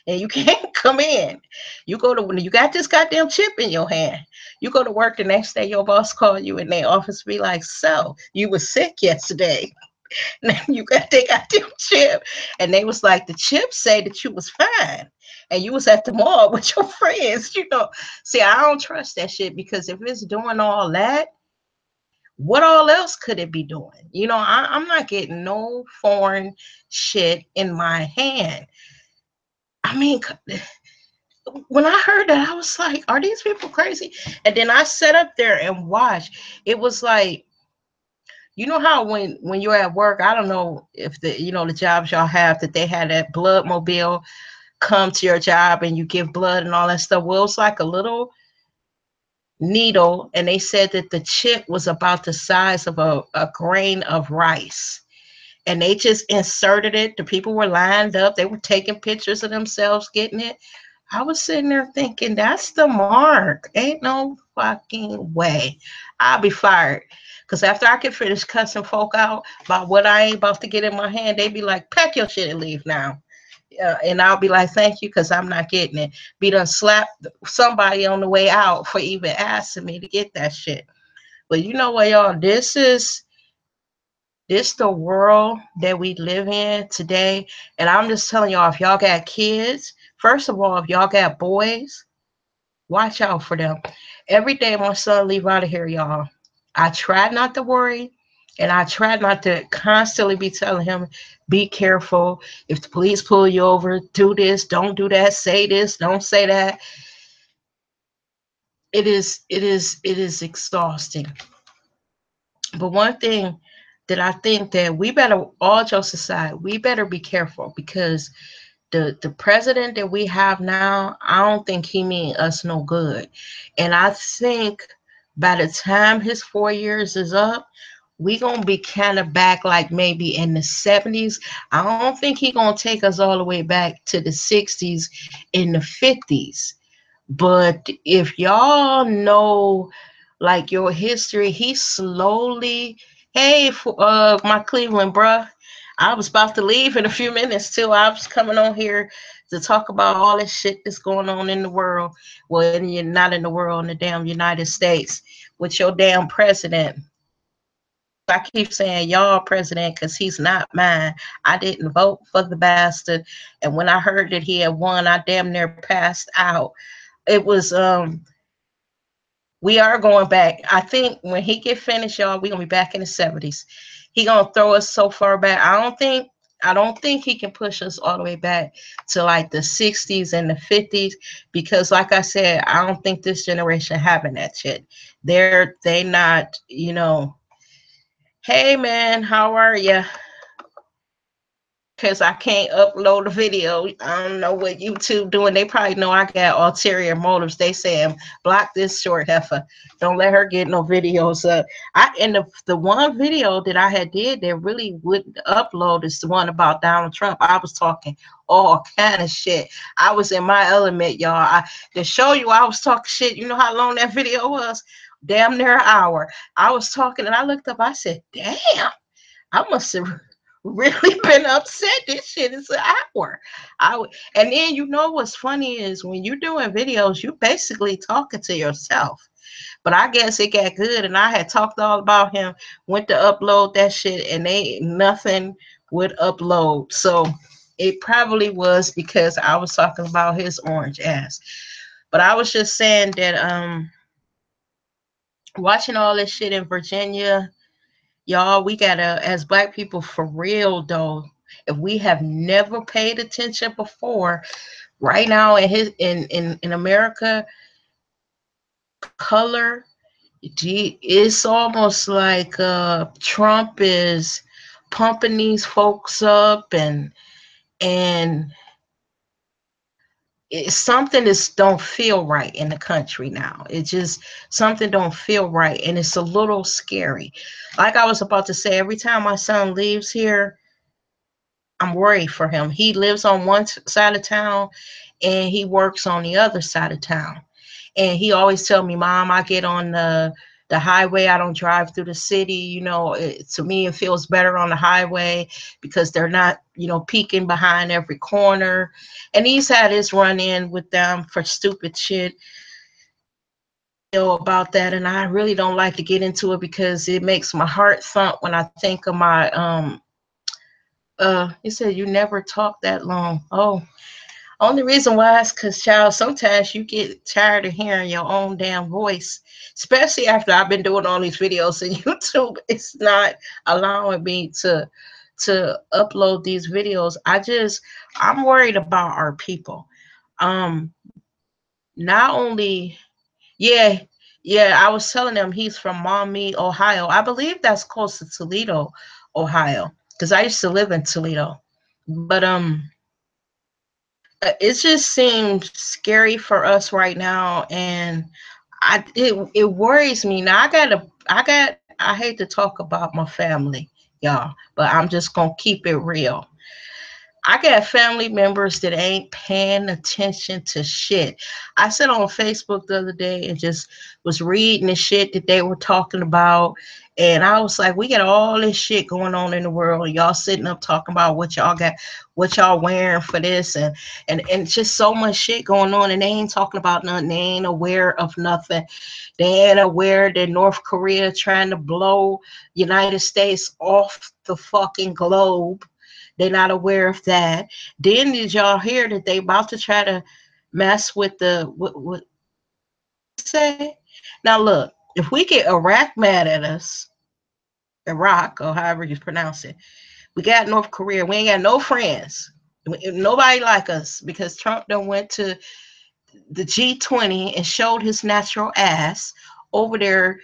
and you can't come in. You go to when you got this goddamn chip in your hand. You go to work the next day, your boss call you in their office, be like, so you was sick yesterday. Now you got they goddamn chip. And they was like, the chip say that you was fine. And you was at the mall with your friends, See, I don't trust that shit because if it's doing all that, what all else could it be doing? I'm not getting no foreign shit in my hand. I mean, when I heard that, I was like, are these people crazy? And then I sat up there and watched. It was like, how when you're at work, I don't know if the jobs y'all have that they had that blood mobile come to your job and you give blood and all that stuff. Well, it's like a little needle, and they said that the chip was about the size of a grain of rice. And they just inserted it. The people were lined up. They were taking pictures of themselves getting it. I was sitting there thinking, that's the mark. Ain't no fucking way. I'll be fired. Because after I can finish cussing folk out about what I ain't about to get in my hand, they be like, pack your shit and leave now. And I'll be like, thank you, because I'm not getting it. Be done slap somebody on the way out for even asking me to get that shit. But you know what, y'all? This is This the world that we live in today. And I'm just telling y'all, if y'all got kids, first of all, if y'all got boys, watch out for them. Every day my son leave out of here, y'all, I try not to worry, and I try not to constantly be telling him, be careful. If the police pull you over, do this, don't do that, say this, don't say that. It is exhausting. But one thing that I think that we better, all jokes aside, we better be careful, because the president that we have now, I don't think he mean us no good. And I think by the time his 4 years is up, we gonna be kind of back like maybe in the 70s. I don't think he gonna take us all the way back to the 60s in the 50s. But if y'all know like your history, he slowly, hey, my Cleveland bruh, I was about to leave in a few minutes too. I was coming on here to talk about all this shit that's going on in the world. Well, you're not in the world, in the damn United States with your damn president. I keep saying y'all president because he's not mine. I didn't vote for the bastard. And when I heard that he had won, I damn near passed out. It was we are going back. I think when he get finished, y'all, we gonna be back in the 70s. He gonna throw us so far back. I don't think he can push us all the way back to like the 60s and the 50s, because like I said, I don't think this generation having that shit. They not, hey man, how are you? Because I can't upload a video. I don't know what YouTube doing. They probably know I got ulterior motives. They saying block this short heifer. Don't let her get no videos up. The one video that I had did that really wouldn't upload is the one about Donald Trump. I was talking all kind of shit. I was in my element, y'all. To show you I was talking shit. You know how long that video was? Damn near an hour. I was talking and I looked up. I said, damn. I must have really been upset. This shit is an hour. And then what's funny is when you're doing videos, you basically talking to yourself. But I guess it got good, and I had talked all about him. Went to upload that shit, and nothing would upload. So it probably was because I was talking about his orange ass. But I was just saying that watching all this shit in Virginia. Y'all, we gotta, as black people, for real though, if we have never paid attention before, right now in America, color, it's almost like Trump is pumping these folks up, and something is don't feel right in the country now. It just something don't feel right, and it's a little scary. Like I was about to say, every time my son leaves here, I'm worried for him. He lives on one side of town and he works on the other side of town. And he always tell me, Mom, I get on the highway. I don't drive through the city. To me, it feels better on the highway because they're not, peeking behind every corner. And he's had his run in with them for stupid shit about that. And I really don't like to get into it because it makes my heart thump when I think of my he said you never talk that long. Oh, only reason why is because, child, sometimes you get tired of hearing your own damn voice, especially after I've been doing all these videos on YouTube. It's not allowing me to upload these videos. I'm worried about our people. Um, Not only, yeah, yeah, I was telling them he's from Maumee, Ohio. I believe that's close to Toledo, Ohio, because I used to live in Toledo. But it just seems scary for us right now, and it worries me. Now I hate to talk about my family, y'all, but I'm just gonna keep it real. I got family members that ain't paying attention to shit. I sat on Facebook the other day and just was reading the shit that they were talking about. And I was like, we got all this shit going on in the world. And y'all sitting up talking about what y'all got, what y'all wearing for this, and just so much shit going on. And they ain't talking about nothing. They ain't aware of nothing. They ain't aware that North Korea trying to blow United States off the fucking globe. They're not aware of that. Then did y'all hear that they about to try to mess with the what say? Now look, if we get Iraq mad at us, Iraq or however you pronounce it, we got North Korea. We ain't got no friends. Nobody like us because Trump done went to the G20 and showed his natural ass over there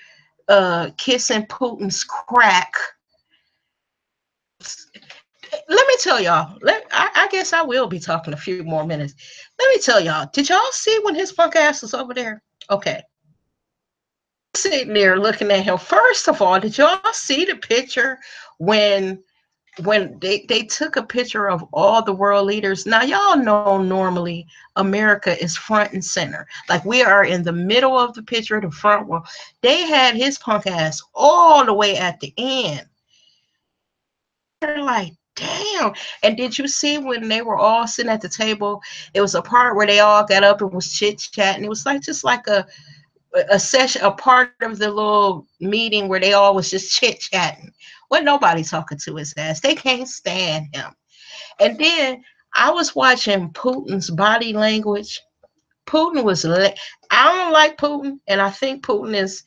kissing Putin's crack. Let me tell y'all. I guess I will be talking a few more minutes. Let me tell y'all. Did y'all see when his punk ass was over there? Okay, sitting there looking at him. First of all, did y'all see the picture when they took a picture of all the world leaders? Now y'all know normally America is front and center. Like we are in the middle of the picture, the front row. They had his punk ass all the way at the end. They're like, damn. And did you see when they were all sitting at the table? It was a part where they all got up and was chit chatting. It was like just like a session, a part of the little meeting where they all was just chit chatting. Wasn't nobody talking to his ass. They can't stand him. And then I was watching Putin's body language. Putin was I don't like Putin, and I think Putin is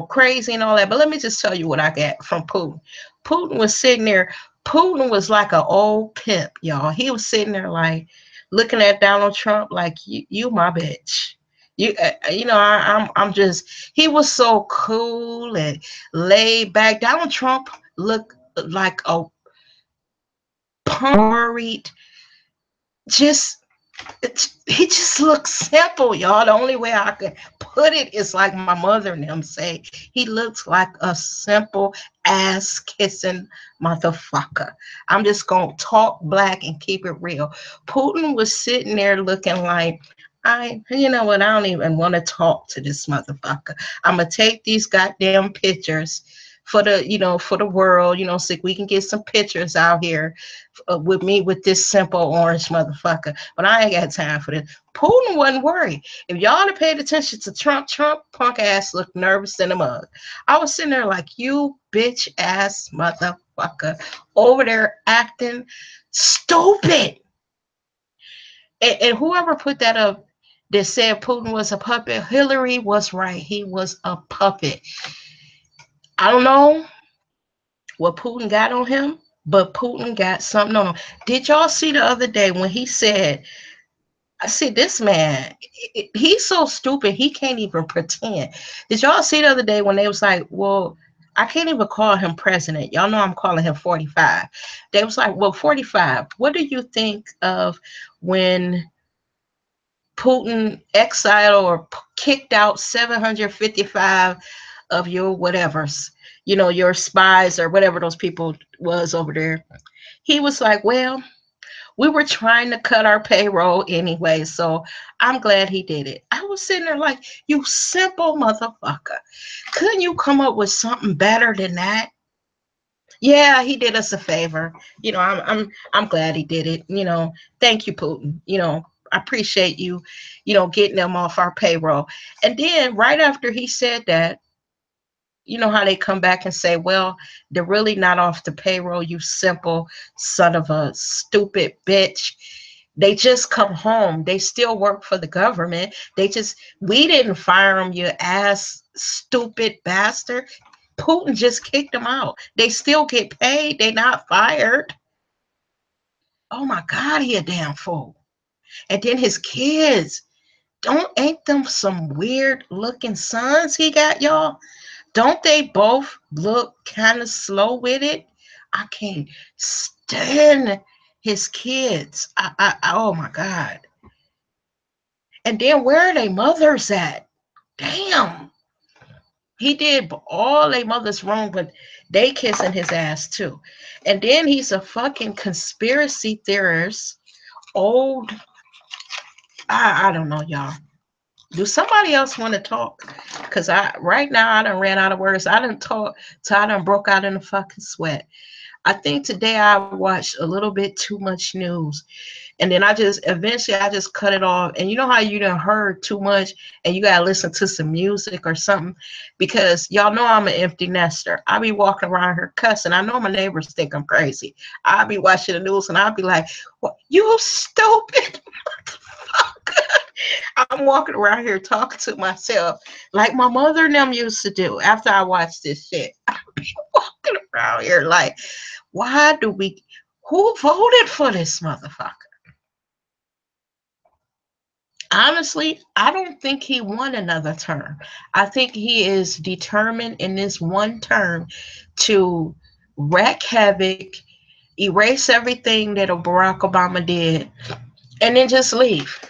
crazy and all that. But let me just tell you what I got from Putin. Putin was sitting there. Putin was like an old pimp, y'all. He was sitting there like looking at Donald Trump like you my bitch. I'm just. He was so cool and laid back. Donald Trump looked like a worried, just he just looks simple, y'all. The only way I can put it is like my mother and them say, he looks like a simple ass kissing motherfucker. I'm just gonna talk black and keep it real. Putin was sitting there looking like, you know what, I don't even want to talk to this motherfucker. I'm gonna take these goddamn pictures for the world, so we can get some pictures out here with me with this simple orange motherfucker. But I ain't got time for this. Putin wasn't worried. If y'all had paid attention to Trump punk ass looked nervous in the mug. I was sitting there like, you bitch ass motherfucker over there acting stupid. And whoever put that up that said Putin was a puppet, Hillary was right. He was a puppet. I don't know what Putin got on him, but Putin got something on him. Did y'all see the other day when he said, I see this man, he's so stupid, he can't even pretend. Did y'all see the other day when they was like, well, I can't even call him president. Y'all know I'm calling him 45. They was like, well, 45, what do you think of when Putin exiled or kicked out 755 of your whatevers, your spies or whatever those people was over there? He was like, well, we were trying to cut our payroll anyway, so I'm glad he did it. I was sitting there like, you simple motherfucker. Couldn't you come up with something better than that? Yeah, he did us a favor. I'm glad he did it. Thank you, Putin. I appreciate you, getting them off our payroll. And then right after he said that, you know how they come back and say, well, they're really not off the payroll, you simple son of a stupid bitch. They just come home. They still work for the government. We didn't fire them, you ass stupid bastard. Putin just kicked them out. They still get paid. They not fired. Oh my God, he a damn fool. And then his kids, ain't them some weird looking sons he got, y'all? Don't they both look kind of slow with it? I can't stand his kids. Oh my God. And then where are they mothers at? Damn. He did all they mothers wrong, but they kissing his ass too. And then he's a fucking conspiracy theorist. Old, I don't know, y'all. Do somebody else want to talk? Cause I right now I done ran out of words. I done talk till I done broke out in a fucking sweat. I think today I watched a little bit too much news. And then I just eventually I just cut it off. And you know how you done heard too much and you gotta listen to some music or something? Because y'all know I'm an empty nester. I be walking around here cussing. I know my neighbors think I'm crazy. I be watching the news and I'll be like, what, you stupid. I'm walking around here talking to myself like my mother and them used to do after I watched this shit. I be walking around here like, why do we, who voted for this motherfucker? Honestly, I don't think he won another term. I think he is determined in this one term to wreak havoc, erase everything that Barack Obama did, and then just leave.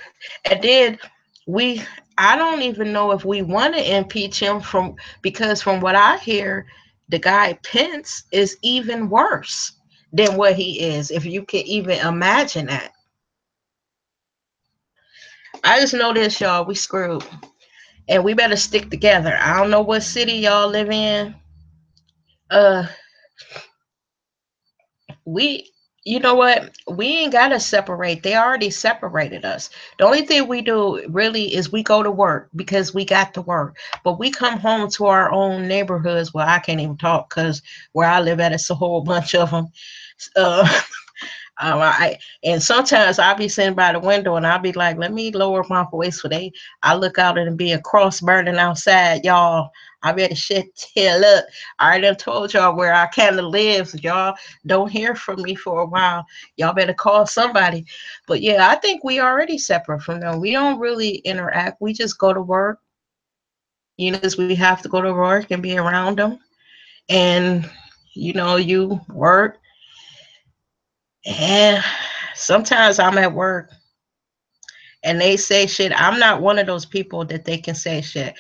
And then we, I don't even know if we want to impeach him from, because from what I hear, the guy Pence is even worse than what he is, if you can even imagine that. I just know this, y'all, we screwed. And we better stick together. I don't know what city y'all live in. Uh, we, you know what? We ain't gotta separate. They already separated us. The only thing we do really is we go to work because we got to work. But we come home to our own neighborhoods. Well, I can't even talk because where I live at, it's a whole bunch of them. Uh, and sometimes I'll be sitting by the window and I'll be like, let me lower my voice for they. I look out and be a cross burning outside, y'all. I better shut the hell up. I done told y'all where I kind of live. Y'all don't hear from me for a while. Y'all better call somebody. But yeah, I think we already separate from them. We don't really interact. We just go to work. You know, because we have to go to work and be around them. And, you know, you work. And sometimes I'm at work and they say shit. I'm not one of those people that they can say shit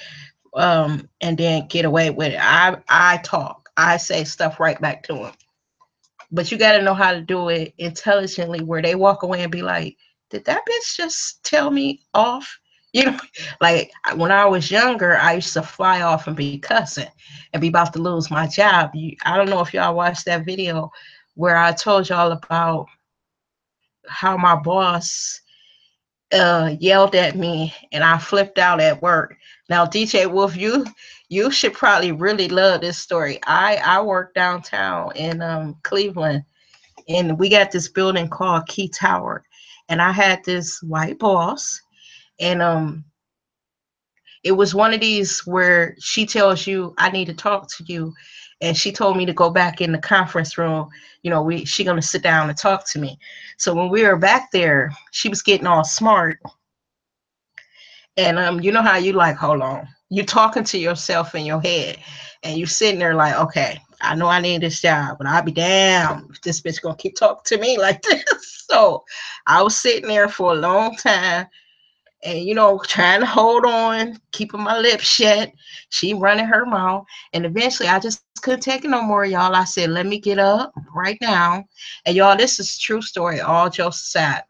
and then get away with it. I talk. I say stuff right back to them. But you got to know how to do it intelligently where they walk away and be like, "Did that bitch just tell me off?" You know, like when I was younger, I used to fly off and be cussing and be about to lose my job. I don't know if y'all watched that video where I told y'all about how my boss yelled at me and I flipped out at work. Now, DJ Wolf, you should probably really love this story. I work downtown in Cleveland, and we got this building called Key Tower, and I had this white boss, and it was one of these where she tells you, I need to talk to you. And she told me to go back in the conference room. You know, she gonna sit down and talk to me. So when we were back there, she was getting all smart. And you know how you like, hold on. You talking to yourself in your head. And you sitting there like, okay, I know I need this job, but I'll be damn if this bitch gonna keep talking to me like this. So I was sitting there for a long time and you know, trying to hold on, keeping my lips shut. She running her mouth, and eventually, I just couldn't take it no more, y'all. I said, "Let me get up right now," and y'all, this is true story. All jokes aside,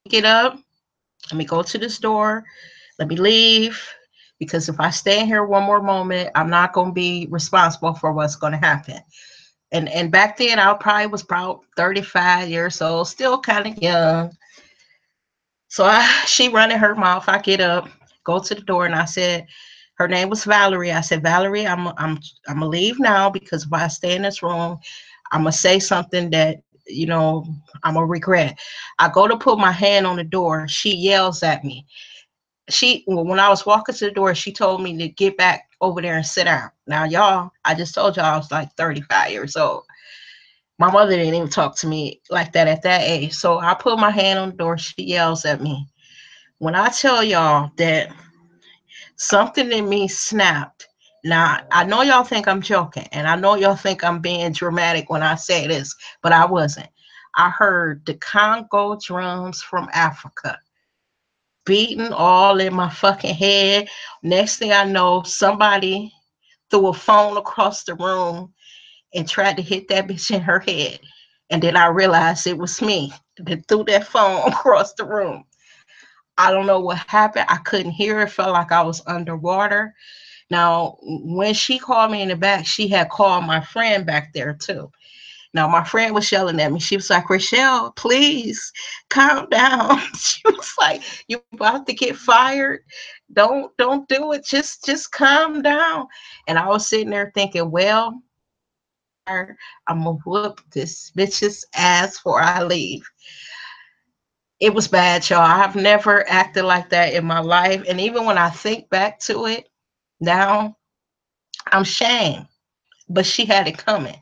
get up. Let me go to this door. Let me leave. Because if I stay in here one more moment, I'm not going to be responsible for what's going to happen. And back then, I probably was about 35 years old, still kind of young. So she running her mouth. I get up, go to the door, and I said, her name was Valerie. I said, Valerie, I'm gonna leave now because if I stay in this room, I'm gonna say something that you know I'm gonna regret. I go to put my hand on the door. She yells at me. When I was walking to the door, she told me to get back over there and sit down. Now, y'all, I just told y'all I was like 35 years old. My mother didn't even talk to me like that at that age. So I put my hand on the door. She yells at me. When I tell y'all that something in me snapped, now I know y'all think I'm joking, and I know y'all think I'm being dramatic when I say this, but I wasn't. I heard the Congo drums from Africa. beating all in my fucking head. Next thing I know, somebody threw a phone across the room and tried to hit that bitch in her head. And then I realized it was me that threw that phone across the room. I don't know what happened. I couldn't hear it. Felt like I was underwater. Now, when she called me in the back, she had called my friend back there too. Now, my friend was yelling at me. She was like, Rochelle, please calm down. She was like, you about to get fired. Don't do it. Just calm down. And I was sitting there thinking, well, I'm gonna whoop this bitch's ass before I leave. It was bad, y'all. I've never acted like that in my life. And even when I think back to it now, I'm ashamed. But she had it coming.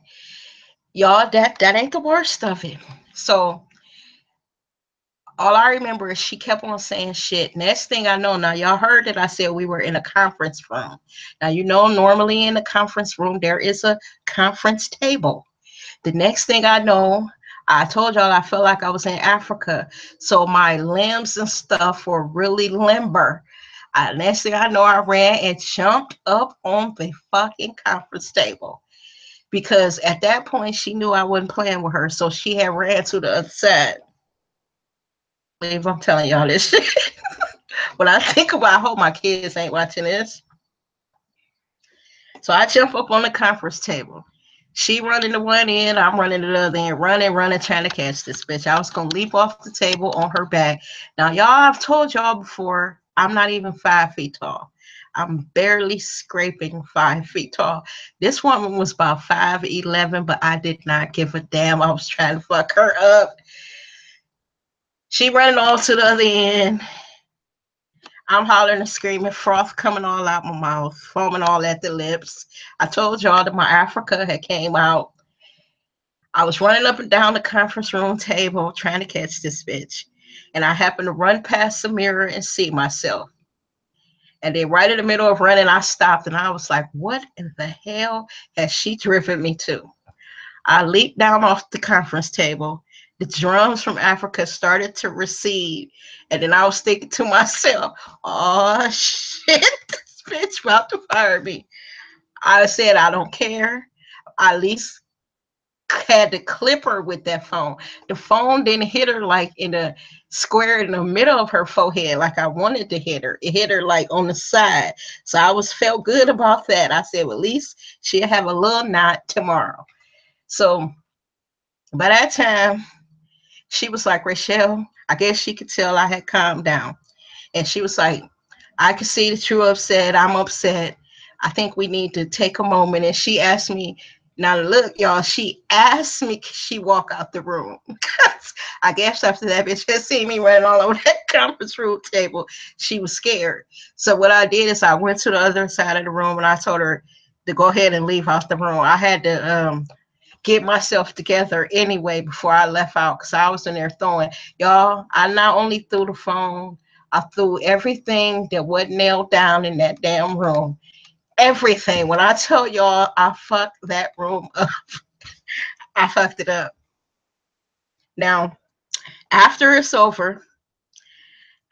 Y'all, that ain't the worst of it. So all I remember is she kept on saying shit. Next thing I know, now y'all heard that I said we were in a conference room. Now, you know, normally in the conference room, there is a conference table. The next thing I know, I told y'all I felt like I was in Africa. So my limbs and stuff were really limber. Next thing I know, I ran and jumped up on the fucking conference table. Because at that point, she knew I wasn't playing with her. So she had ran to the other side. I'm telling y'all this shit. When I think about, I hope my kids ain't watching this. So I jump up on the conference table. She running the one end, I'm running the other end, running, trying to catch this bitch. I was gonna leap off the table on her back. Now, y'all, I've told y'all before, I'm not even 5 feet tall. I'm barely scraping 5 feet tall. This woman was about 5'11", but I did not give a damn. I was trying to fuck her up. She running off to the other end. I'm hollering and screaming, froth coming all out my mouth, foaming all at the lips. I told y'all that my Africa had came out. I was running up and down the conference room table trying to catch this bitch. And I happened to run past the mirror and see myself. And then right in the middle of running, I stopped and I was like, what in the hell has she driven me to? I leaped down off the conference table. The drums from Africa started to recede. And then I was thinking to myself, oh shit, this bitch about to fire me. I said, I don't care. I at least had to clip her with that phone. The phone didn't hit her like in a square in the middle of her forehead like I wanted to hit her. It hit her like on the side. So I was felt good about that. I said, well, at least she'll have a little knot tomorrow. So by that time, she was like, Rachelle, I guess she could tell I had calmed down. And she was like, I can see that you're upset. I'm upset. I think we need to take a moment. And she asked me, now look, y'all, she asked me, could she walk out the room? I guess after that bitch had seen me running all over that conference room table, she was scared. So what I did is I went to the other side of the room and I told her to go ahead and leave out the room. I had to get myself together anyway before I left out because I was in there throwing. Y'all, I not only threw the phone, I threw everything that wasn't nailed down in that damn room. Everything. When I tell y'all I fucked that room up, I fucked it up. Now, after it's over,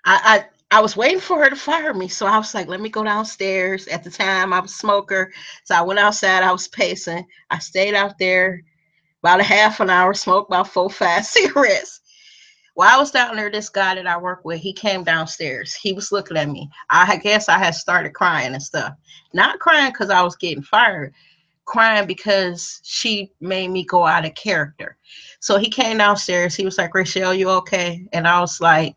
I was waiting for her to fire me. So I was like, let me go downstairs. At the time, I was a smoker. So I went outside. I was pacing. I stayed out there about a half an hour, smoked about 4, 5 cigarettes. While I was down there, this guy that I work with, he came downstairs. He was looking at me. I guess I had started crying and stuff. Not crying because I was getting fired, crying because she made me go out of character. So he came downstairs. He was like, Rachelle, you okay? And I was like,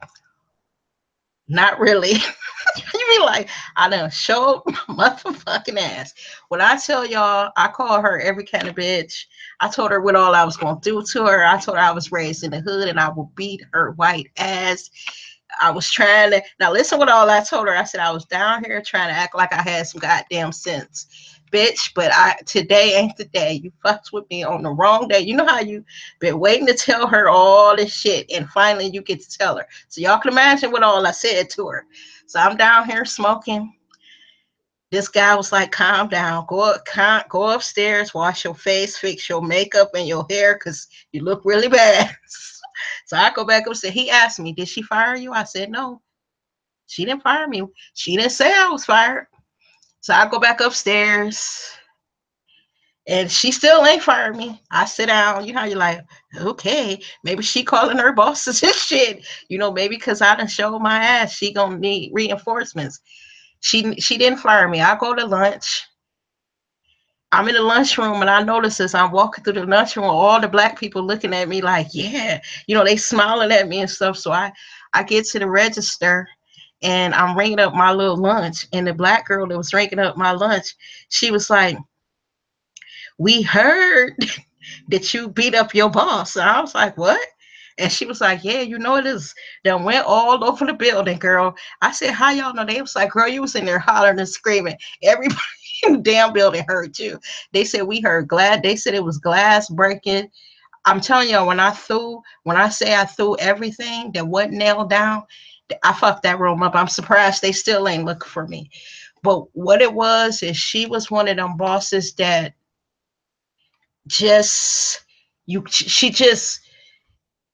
not really. You mean like I done showed my motherfucking ass. When I tell y'all, I call her every kind of bitch. I told her what all I was gonna do to her. I told her I was raised in the hood and I will beat her white ass. I was trying to now listen what all I told her. I said I was down here trying to act like I had some goddamn sense. Bitch, but today ain't the day. You fucked with me on the wrong day. You know how you been waiting to tell her all this shit and finally you get to tell her. So y'all can imagine what all I said to her. So I'm down here smoking. This guy was like, calm down, go upstairs, wash your face, fix your makeup and your hair because you look really bad. So I go back up and say, he asked me, did she fire you? I said, no. She didn't fire me. She didn't say I was fired. So I go back upstairs and she still ain't fired me. I sit down, you know, you're like, okay, maybe she calling her bosses and shit. You know, maybe because I done showed my ass, she gonna need reinforcements. She didn't fire me. I go to lunch. I'm in the lunchroom and I notice as I'm walking through the lunchroom, all the black people looking at me like, yeah, you know, they smiling at me and stuff. So I get to the register and I'm ringing up my little lunch. And the black girl that was ringing up my lunch, she was like, we heard that you beat up your boss. And I was like, what? And she was like, yeah, you know it is. That went all over the building, girl. I said, how y'all know? They was like, girl, you was in there hollering and screaming. Everybody in the damn building heard too. They said we heard glad. They said it was glass breaking. I'm telling y'all, when I say I threw everything that wasn't nailed down, I fucked that room up. I'm surprised they still ain't looking for me. But what it was is she was one of them bosses that just she just,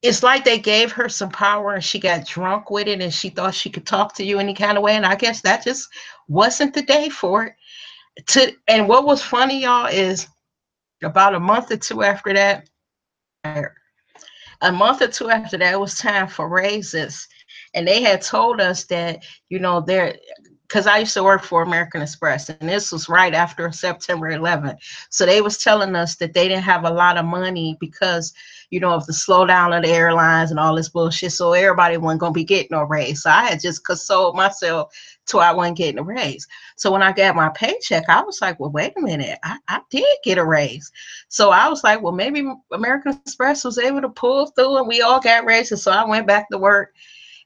it's like they gave her some power and she got drunk with it and she thought she could talk to you any kind of way. And I guess that just wasn't the day for it. And what was funny, y'all, is about a month or two after that, it was time for raises. And they had told us that, you know, they're, because I used to work for American Express, and this was right after September 11th. So they was telling us that they didn't have a lot of money because, you know, of the slowdown of the airlines and all this bullshit. So everybody wasn't going to be getting no raise. So I had just consoled myself till I wasn't getting a raise. So when I got my paycheck, I was like, well, wait a minute, I did get a raise. So I was like, well, maybe American Express was able to pull through and we all got raises. So I went back to work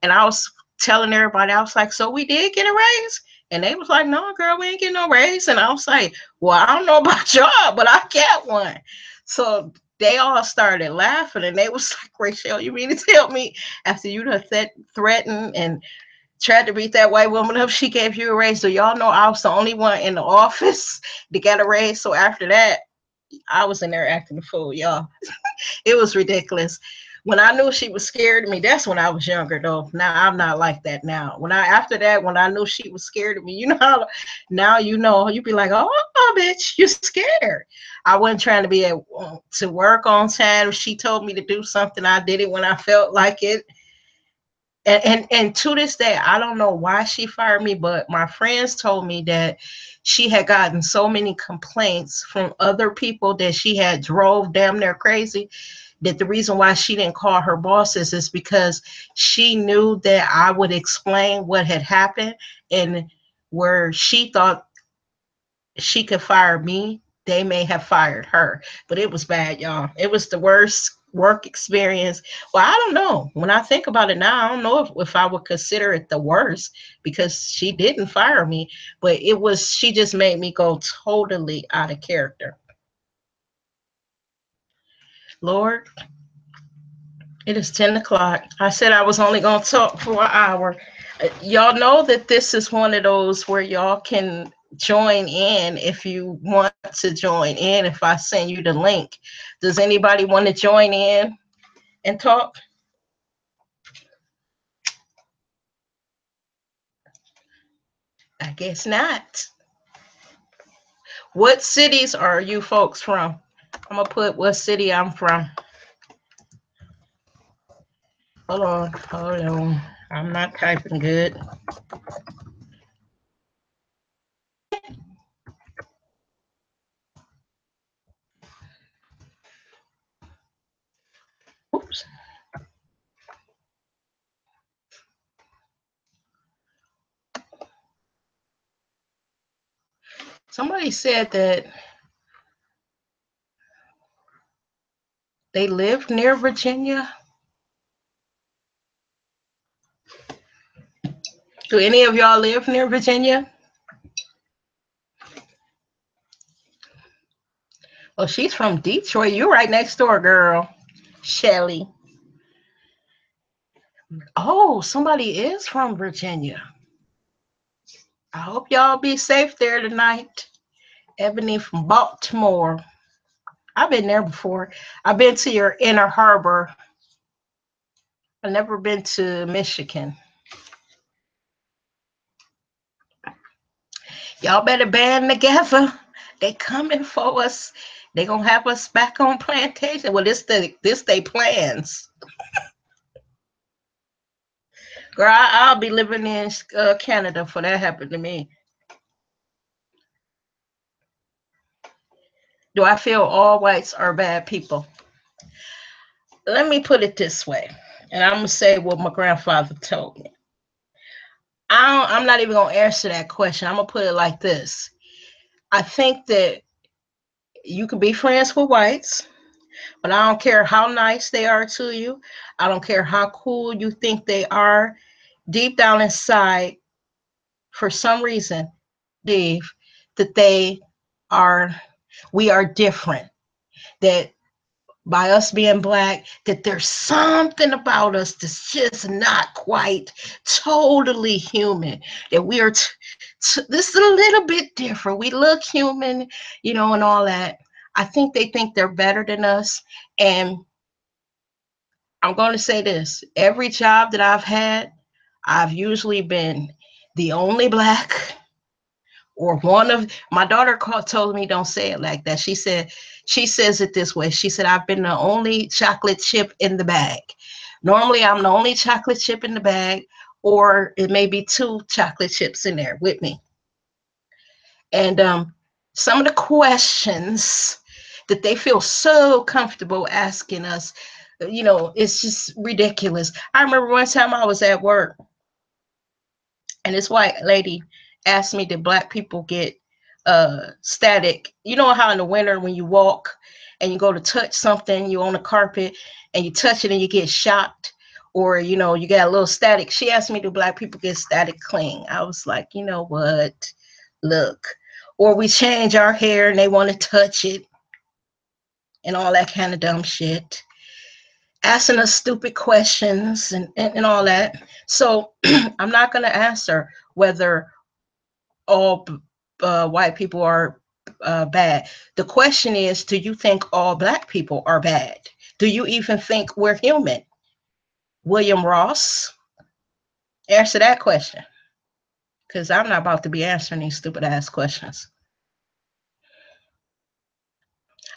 and I was telling everybody, I was like, so we did get a raise? And they was like, no, girl, we ain't getting no raise. And I was like, well, I don't know about y'all, but I got one. So they all started laughing and they was like, Rachel, you mean to tell me after you done threatened and tried to beat that white woman up, she gave you a raise? So y'all know I was the only one in the office to get a raise. So after that, I was in there acting a fool, y'all. It was ridiculous. When I knew she was scared of me, that's when I was younger though. Now I'm not like that now. After that, when I knew she was scared of me, you know how now you know, you be like, oh bitch, you're scared. I wasn't trying to be to work on time. If she told me to do something, I did it when I felt like it. And to this day, I don't know why she fired me, but my friends told me that she had gotten so many complaints from other people that she had drove damn near crazy, that the reason why she didn't call her bosses is because she knew that I would explain what had happened, and where she thought she could fire me, they may have fired her. But it was bad, y'all. It was the worst work experience. Well, I don't know. When I think about it now, I don't know if I would consider it the worst, because she didn't fire me, but it was, she just made me go totally out of character. Lord, it is 10 o'clock. I said I was only going to talk for an hour. Y'all know that this is one of those where y'all can join in if you want to join in, if I send you the link. Does anybody want to join in and talk? I guess not. What cities are you folks from? I'm going to put what city I'm from. Hold on. I'm not typing good. Oops. Somebody said that they live near Virginia. Do any of y'all live near Virginia? Oh, she's from Detroit. You're right next door, girl. Shelly. Oh, somebody is from Virginia. I hope y'all be safe there tonight. Ebony from Baltimore. I've been there before. I've been to your Inner Harbor. I've never been to Michigan. Y'all better band together. They coming for us. They gonna have us back on plantation. Well, this they plans. Girl, I'll be living in Canada for that happened to me. Do I feel all whites are bad people? Let me put it this way, and I'm gonna say what my grandfather told me. I'm not even gonna answer that question. I'm gonna put it like this. I think that you can be friends with whites, but I don't care how nice they are to you. I don't care how cool you think they are. Deep down inside, for some reason, Dave, that they are, we are different. That by us being black, that there's something about us that's just not quite totally human. That we are, this is a little bit different. We look human, and all that. I think they think they're better than us. And I'm going to say this, every job that I've had, I've usually been the only black or one of my daughter told me don't say it like that. She says it this way. She said, I've been the only chocolate chip in the bag. Normally I'm the only chocolate chip in the bag, or it may be two chocolate chips in there with me. And some of the questions that they feel so comfortable asking us, it's just ridiculous. I remember one time I was at work and this white lady asked me, did black people get static? You know how in the winter when you walk and you go to touch something, you on a carpet and you touch it and you get shocked, or you got a little static. She asked me, do black people get static cling? I was like, you know what, look. Or we change our hair and they want to touch it and all that kind of dumb shit, asking us stupid questions and all that. So I'm not going to answer whether all white people are bad. The question is, do you think all black people are bad? Do you even think we're human? William Ross, answer that question, because I'm not about to be answering these stupid ass questions.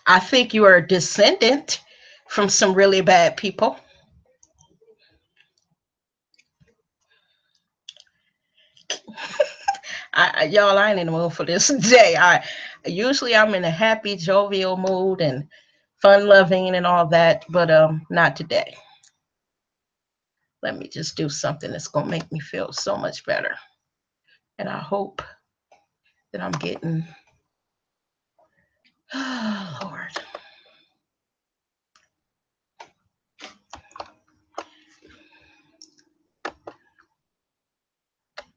I think you are a descendant from some really bad people. Y'all, I ain't in the mood for this today. Usually I'm in a happy, jovial mood and fun loving and all that, but not today. Let me just do something that's gonna make me feel so much better. And I hope that I'm getting, oh Lord.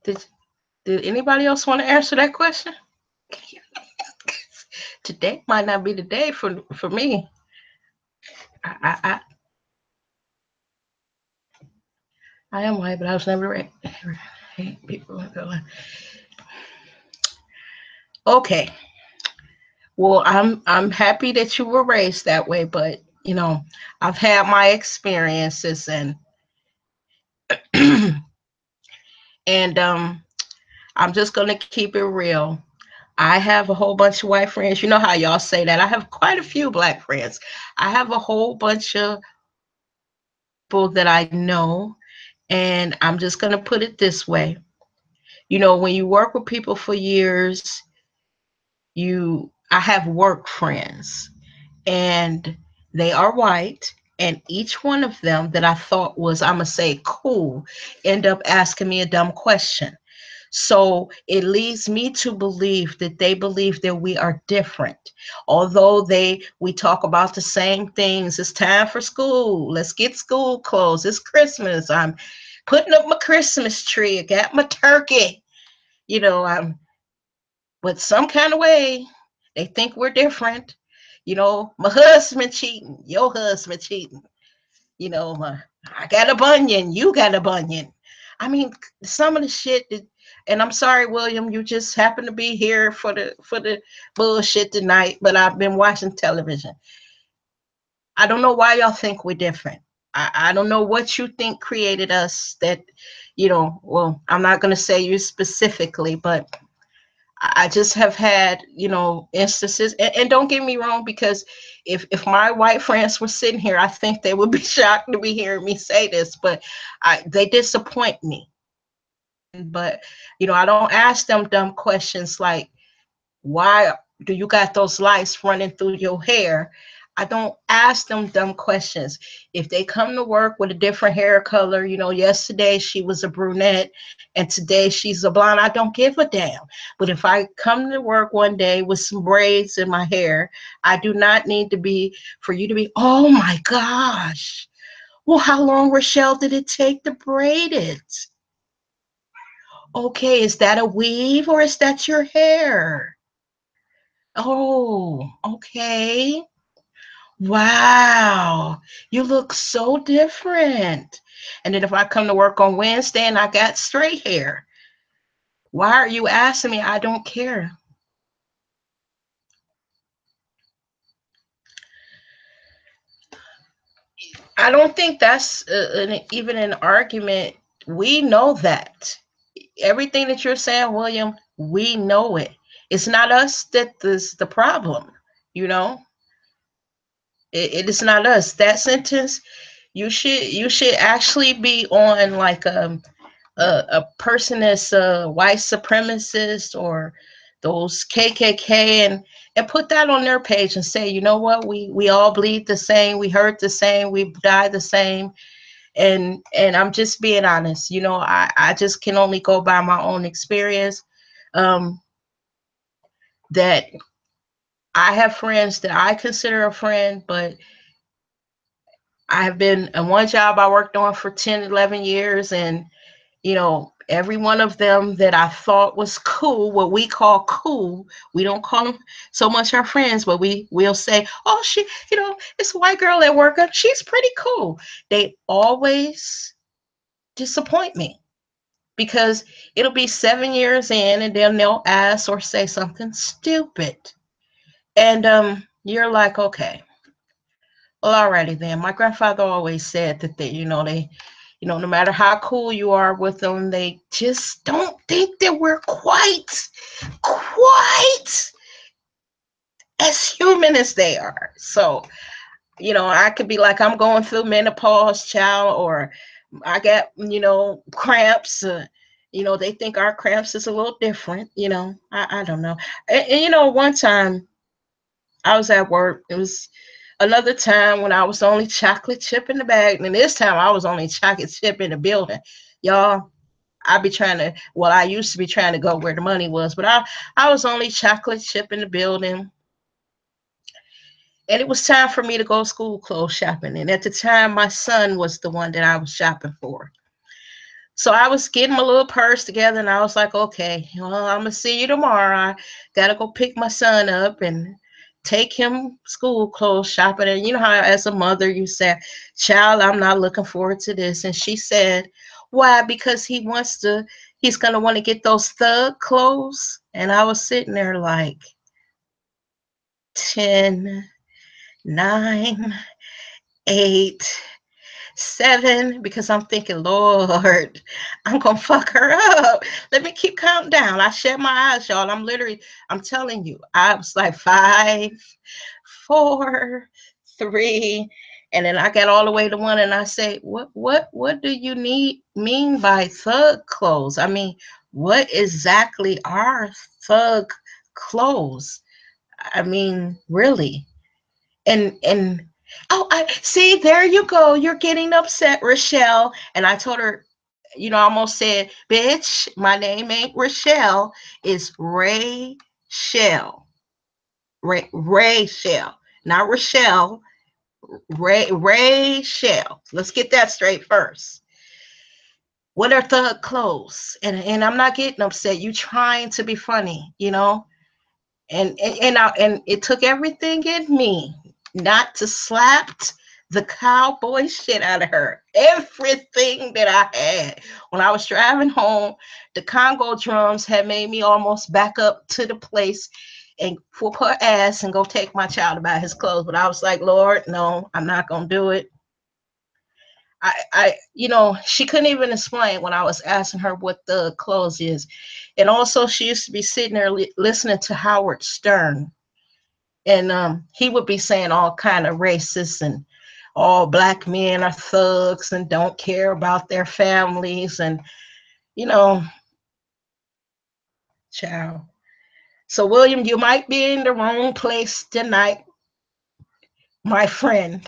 Did did anybody else want to answer that question? Today might not be the day for me. I I am white, but I was never hate people. Okay. Well, I'm happy that you were raised that way, but I've had my experiences and I'm just gonna keep it real. I have a whole bunch of white friends. You know how y'all say that. I have quite a few black friends. I have a whole bunch of people that I know, and I'm just gonna put it this way. When you work with people for years, I have work friends and they are white, and each one of them that I thought was, I'm gonna say, cool, end up asking me a dumb question. So it leads me to believe that they believe that we are different. Although we talk about the same things. It's time for school. Let's get school clothes. It's Christmas. I'm putting up my Christmas tree. I got my turkey. I'm, but some kind of way they think we're different. My husband cheating, your husband cheating. I got a bunion, you got a bunion. I mean, some of the shit that, and I'm sorry, William, you just happen to be here for the bullshit tonight, but I've been watching television. I don't know why y'all think we're different. I don't know what you think created us that, well, I'm not going to say you specifically, but I just have had, instances, and don't get me wrong, because if my white friends were sitting here, I think they would be shocked to be hearing me say this, but they disappoint me. But I don't ask them dumb questions like, why do you got those lights running through your hair? I don't ask them dumb questions. If they come to work with a different hair color, yesterday she was a brunette and today she's a blonde, I don't give a damn. But if I come to work one day with some braids in my hair, I do not need to be, for you to be, oh my gosh. Well, how long, Rochelle, did it take to braid it? Okay, is that a weave or is that your hair? Oh, okay. Wow. You look so different. And then if I come to work on Wednesday and I got straight hair, why are you asking me? I don't care. I don't think that's even an argument. We know that. Everything that you're saying, William, we know it. It's not us that is the problem, you know? It is not us. That sentence, you should actually be on like a person that's a white supremacist or those KKK, and put that on their page and say, you know what, we all bleed the same, we hurt the same, we die the same. And I'm just being honest. I just can only go by my own experience. um that I have friends that I consider a friend, but I have been in one job I worked on for 10, 11 years, and every one of them that I thought was cool, what we call cool, we don't call them so much our friends, but we'll say, oh, it's a white girl at work, she's pretty cool. They always disappoint me, because it'll be 7 years in, and then they'll ask or say something stupid. And you're like, okay, well, alrighty then. My grandfather always said that no matter how cool you are with them, they just don't think that we're quite as human as they are. So, I could be like, I'm going through menopause, child, or I got, cramps. They think our cramps is a little different. I don't know. And one time I was at work. It was another time when I was the only chocolate chip in the bag. And this time I was only chocolate chip in the building. Y'all, I used to be trying to go where the money was, but I was only chocolate chip in the building. And it was time for me to go school clothes shopping. And at the time, my son was the one that I was shopping for. So I was getting my little purse together, and I was like, okay, well, I'm going to see you tomorrow. I got to go pick my son up and take him school clothes shopping. And you know how, as a mother, you say, child, I'm not looking forward to this. And she said, why? Because he's going to want to get those thug clothes. And I was sitting there like, 10, 9, 8, 7, because I'm thinking, Lord, I'm gonna fuck her up. Let me keep counting down. I shut my eyes, y'all. I'm telling you, I was like 5, 4, 3, and then I got all the way to 1, and I say, what do you mean by thug clothes? I mean, what exactly are thug clothes? I mean, really? And oh, I see, there you go, you're getting upset, Rochelle. And I told her, I almost said, bitch, my name ain't Rochelle, it's Ray Shell. Ray Shell, not Rochelle. Ray Shell. Let's get that straight first. What are thug clothes? And I'm not getting upset, you trying to be funny, and it took everything in me not to slap the cowboy shit out of her. Everything that I had. When I was driving home, the Congo drums had made me almost back up to the place and whoop her ass and go take my child to buy his clothes. But I was like, Lord, no, I'm not gonna do it. you know, she couldn't even explain when I was asking her what the clothes is. And also, she used to be sitting there listening to Howard Stern, and he would be saying all kind of racist and all black men are thugs and don't care about their families, and you know, child. So, William, you might be in the wrong place tonight, my friend.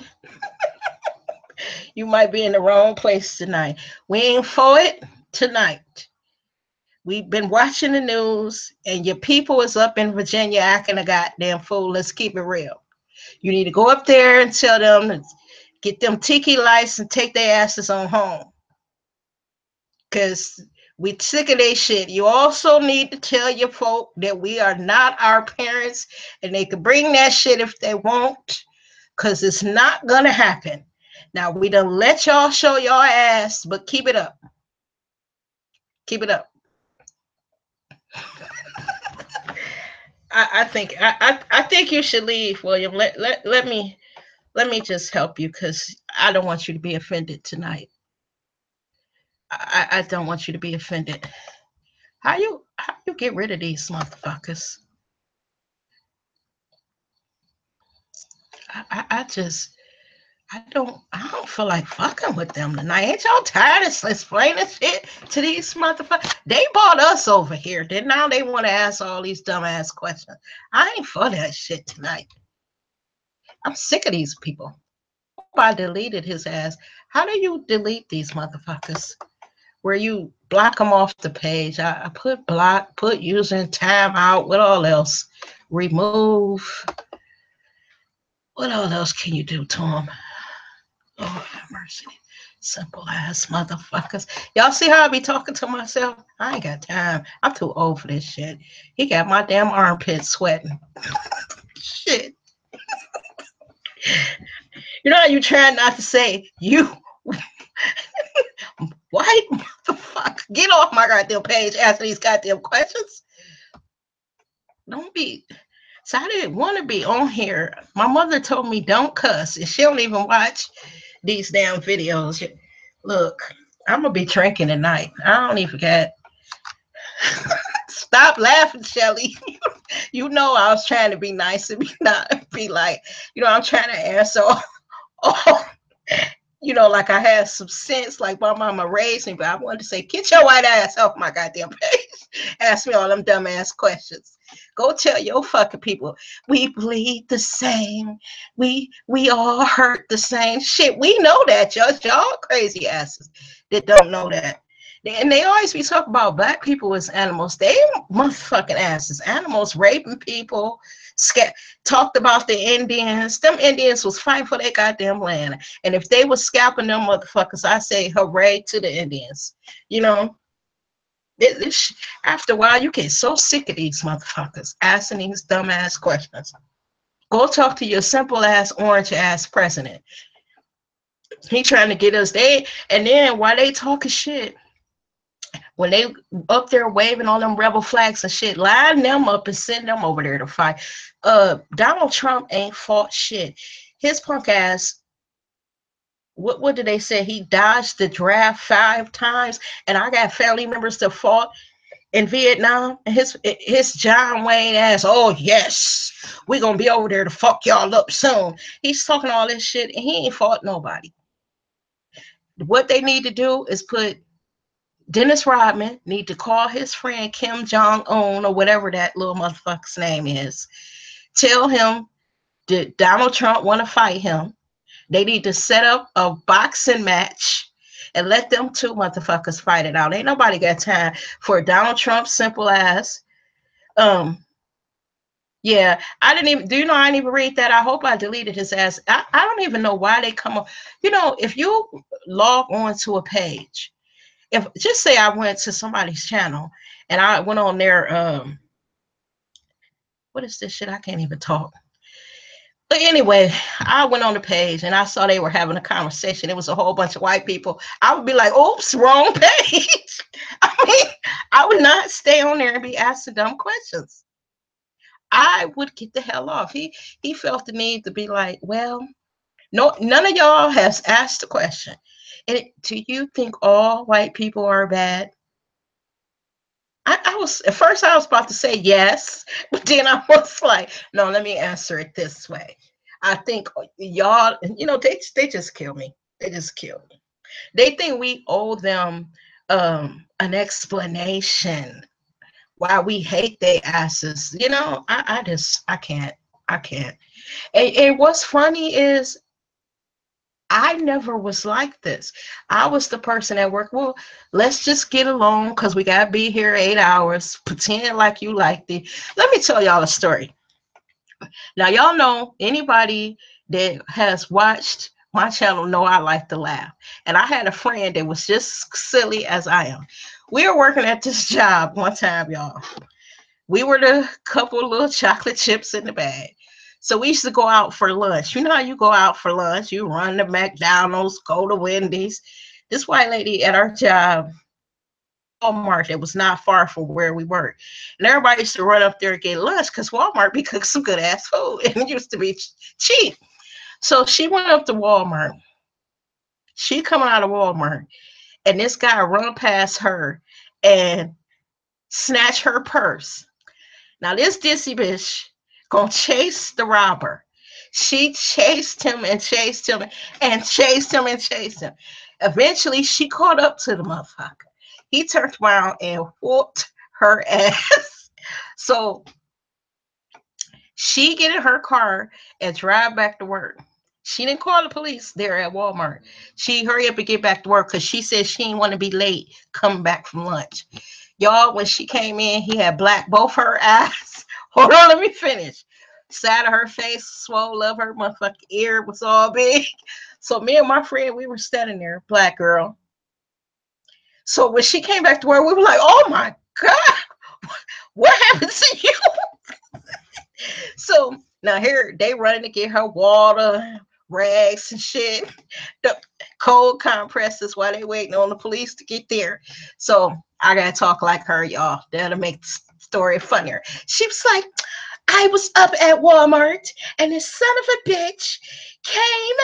You might be in the wrong place tonight. We ain't for it tonight. We've been watching the news, and your people is up in Virginia acting a goddamn fool. Let's keep it real. You need to go up there and tell them to get them tiki lights and take their asses on home. Because we sick of their shit. You also need to tell your folk that we are not our parents, and they can bring that shit if they want, because it's not going to happen. Now, we done let y'all show your ass, but keep it up. Keep it up. I think you should leave, William. Let me just help you, because I don't want you to be offended tonight. I don't want you to be offended. How you get rid of these motherfuckers? I just I don't feel like fucking with them tonight. Ain't y'all tired of explaining shit to these motherfuckers? They brought us over here. Then now they want to ask all these dumbass questions. I ain't for that shit tonight. I'm sick of these people. I deleted his ass. How do you delete these motherfuckers? Where you block them off the page? I put block, put using timeout. What all else? Remove. What all else can you do to them? Lord have mercy. Simple ass motherfuckers. Y'all see how I be talking to myself? I ain't got time. I'm too old for this shit. He got my damn armpits sweating. Shit. You know how you trying not to say you white motherfucker. Get off my goddamn page asking these goddamn questions. Don't be. So I didn't want to be on here. My mother told me don't cuss, and she don't even watch these damn videos. Look, I'm gonna be drinking tonight. I don't even get. Stop laughing, Shelly. You know I was trying to be nice and be not be like, I'm trying to answer all like I had some sense, like my mama raised me, but I wanted to say, get your white ass off my goddamn page. Ask me all them dumbass questions. Go tell your fucking people we bleed the same. We all hurt the same. Shit, we know that, y'all crazy asses that don't know that. And they always be talking about black people as animals. They motherfucking asses. Animals raping people. Talked about the Indians. Them Indians was fighting for their goddamn land. And if they was scalping them motherfuckers, I say hooray to the Indians. You know, after a while, you get so sick of these motherfuckers asking these dumbass questions. Go talk to your simple ass orange ass president. He trying to get us there. And then while they talking shit, when they up there waving all them rebel flags and shit, line them up and send them over there to fight. Donald Trump ain't fought shit. His punk ass, what did they say? He dodged the draft 5 times, and I got family members that fought in Vietnam. And his John Wayne ass, oh yes, we gonna be over there to fuck y'all up soon. He's talking all this shit, and he ain't fought nobody. What they need to do is put Dennis Rodman need to call his friend Kim Jong-un or whatever that little motherfucker's name is. Tell him that Donald Trump want to fight him. They need to set up a boxing match and let them 2 motherfuckers fight it out. Ain't nobody got time for Donald Trump's simple ass. Yeah, I didn't even, do you know, I didn't even read that. I hope I deleted his ass. I don't even know why they come up. If you log on to a page, if just say I went to somebody's channel and I went on their what is this shit? I can't even talk. But anyway, I went on the page and I saw they were having a conversation. It was a whole bunch of white people. I would be like, oops, wrong page. I would not stay on there and be asked the dumb questions. I would get the hell off. He felt the need to be like, well, no, none of y'all has asked the question. And do you think all white people are bad? I was at first I was about to say yes, but then I was like, no, let me answer it this way. I think y'all, they just kill me. They just kill me. They think we owe them an explanation why we hate their asses. I can't. I can't. And what's funny is I never was like this. I was the person at work. Well, let's just get along because we got to be here 8 hours. Pretend like you like it. Let me tell y'all a story. Now, y'all know anybody that has watched my channel know I like to laugh. And I had a friend that was just silly as I am. We were working at this job one time, y'all. We were the couple of little chocolate chips in the bag. So we used to go out for lunch. You know how you go out for lunch? You run to McDonald's, go to Wendy's. This white lady at our job, Walmart, that was not far from where we worked. And everybody used to run up there and get lunch because Walmart be cooking some good ass food. And it used to be cheap. So she went up to Walmart. She coming out of Walmart. And this guy run past her and snatch her purse. Now this dissy bitch gonna chase the robber. She chased him and chased him and chased him and chased him. Eventually, she caught up to the motherfucker. He turned around and whooped her ass. So she get in her car and drive back to work. She didn't call the police there at Walmart. She hurry up and get back to work because she said she didn't want to be late coming back from lunch. Y'all, when she came in, he had black both her eyes. Hold on, let me finish. Side of her face swole up, her motherfucking ear was all big. So me and my friend, we were standing there, black girl. So when she came back to work, we were like, oh my God, what happened to you? So now here they running to get her water, rags and shit, the cold compresses while they waiting on the police to get there. So I gotta talk like her, y'all. That'll make the story funnier. She was like, I was up at Walmart and this son of a bitch came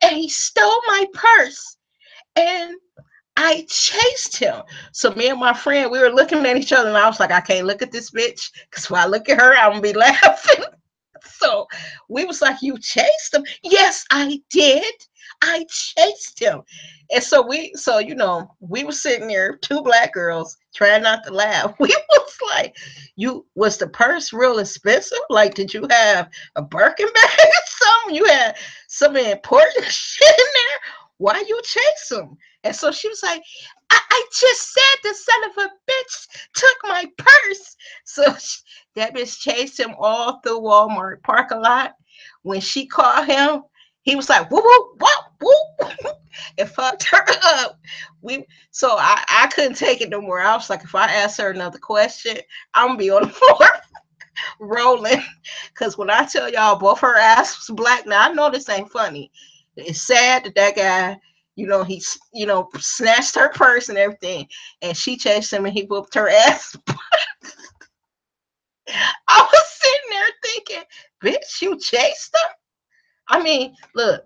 and he stole my purse and I chased him. So me and my friend, we were looking at each other and I was like, I can't look at this bitch because when I look at her, I'm gonna be laughing. So we was like, you chased him? Yes, I did. I chased him. And we were sitting there, two black girls, trying not to laugh. We was like, was the purse real expensive? Like, did you have a Birkin bag or something? You had some important shit in there? Why you chase him? And so she was like, I just said the son of a bitch took my purse. So that bitch chased him all through Walmart parking lot. When she caught him, he was like, whoop, whoop, whoop, whoop, and fucked her up. I couldn't take it no more. I was like, if I ask her another question, I'm gonna be on the floor rolling. Cause when I tell y'all both her ass was black, now I know this ain't funny. It's sad that guy, he snatched her purse and everything, and she chased him and he whooped her ass. I was sitting there thinking, bitch, you chased him? I mean, look,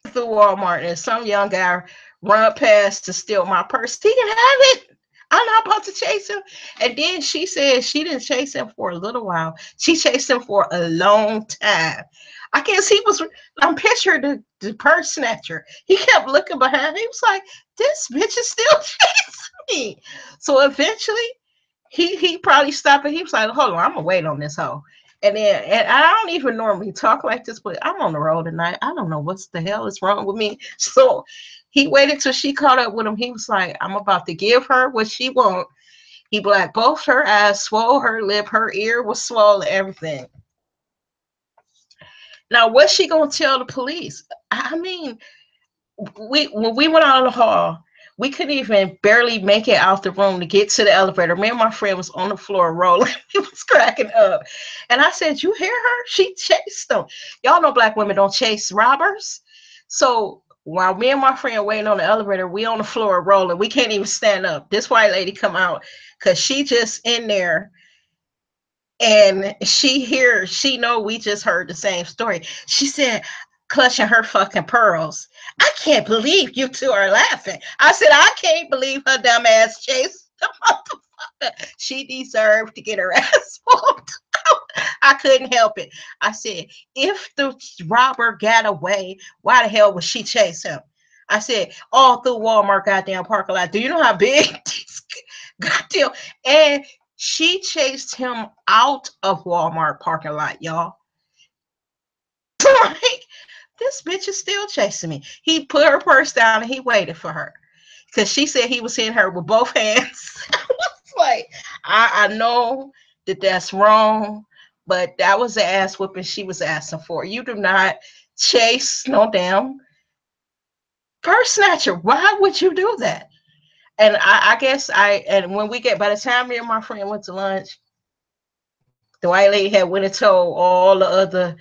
through Walmart and some young guy run past to steal my purse. He can have it. I'm not about to chase him. And then she said she didn't chase him for a little while. She chased him for a long time. I guess I'm picturing the purse snatcher. He kept looking behind. He was like, this bitch is still chasing me. So eventually he probably stopped and he was like, hold on, I'm gonna wait on this hoe. And I don't even normally talk like this, but I'm on the road tonight. I don't know what the hell is wrong with me. So he waited till she caught up with him. He was like, I'm about to give her what she want. He blacked both her eyes, swole her lip, her ear was swollen, everything. Now, what's she gonna tell the police? I mean, when we went out in the hall, we couldn't even barely make it out the room to get to the elevator. Me and my friend was on the floor rolling. He was cracking up. And I said, you hear her? She chased them. Y'all know black women don't chase robbers. So while me and my friend waiting on the elevator, we on the floor rolling. We can't even stand up. This white lady come out because she just in there. And she know we just heard the same story. She said, clutching her fucking pearls. I can't believe you two are laughing. I said, I can't believe her dumb ass chased the motherfucker. She deserved to get her ass whooped. I couldn't help it. I said, if the robber got away, why the hell would she chase him? I said, all through Walmart goddamn parking lot. Do you know how big this goddamn? And she chased him out of Walmart parking lot, y'all. Like, this bitch is still chasing me. He put her purse down and he waited for her because she said he was hitting her with both hands. I was like, I know that that's wrong, but that was the ass whooping she was asking for. You do not chase no damn purse snatcher. Why would you do that? And I guess and when we get, by the time me and my friend went to lunch, the white lady had went and told all the other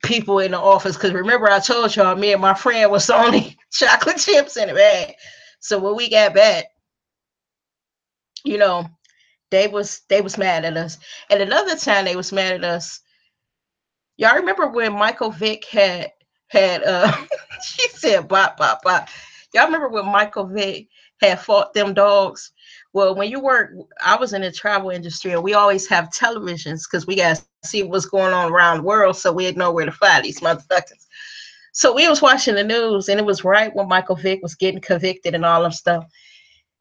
people in the office, because remember I told y'all me and my friend was the only chocolate chips in the bag. So when we got back, you know, they was mad at us. And another time they was mad at us. Y'all remember when Michael Vick had she said bop bop bop. Y'all remember when Michael Vick had fought them dogs? Well, when you work, I was in the travel industry, and we always have televisions because we got to see what's going on around the world, so we'd know where to find these motherfuckers. So we was watching the news, and it was right when Michael Vick was getting convicted and all them stuff.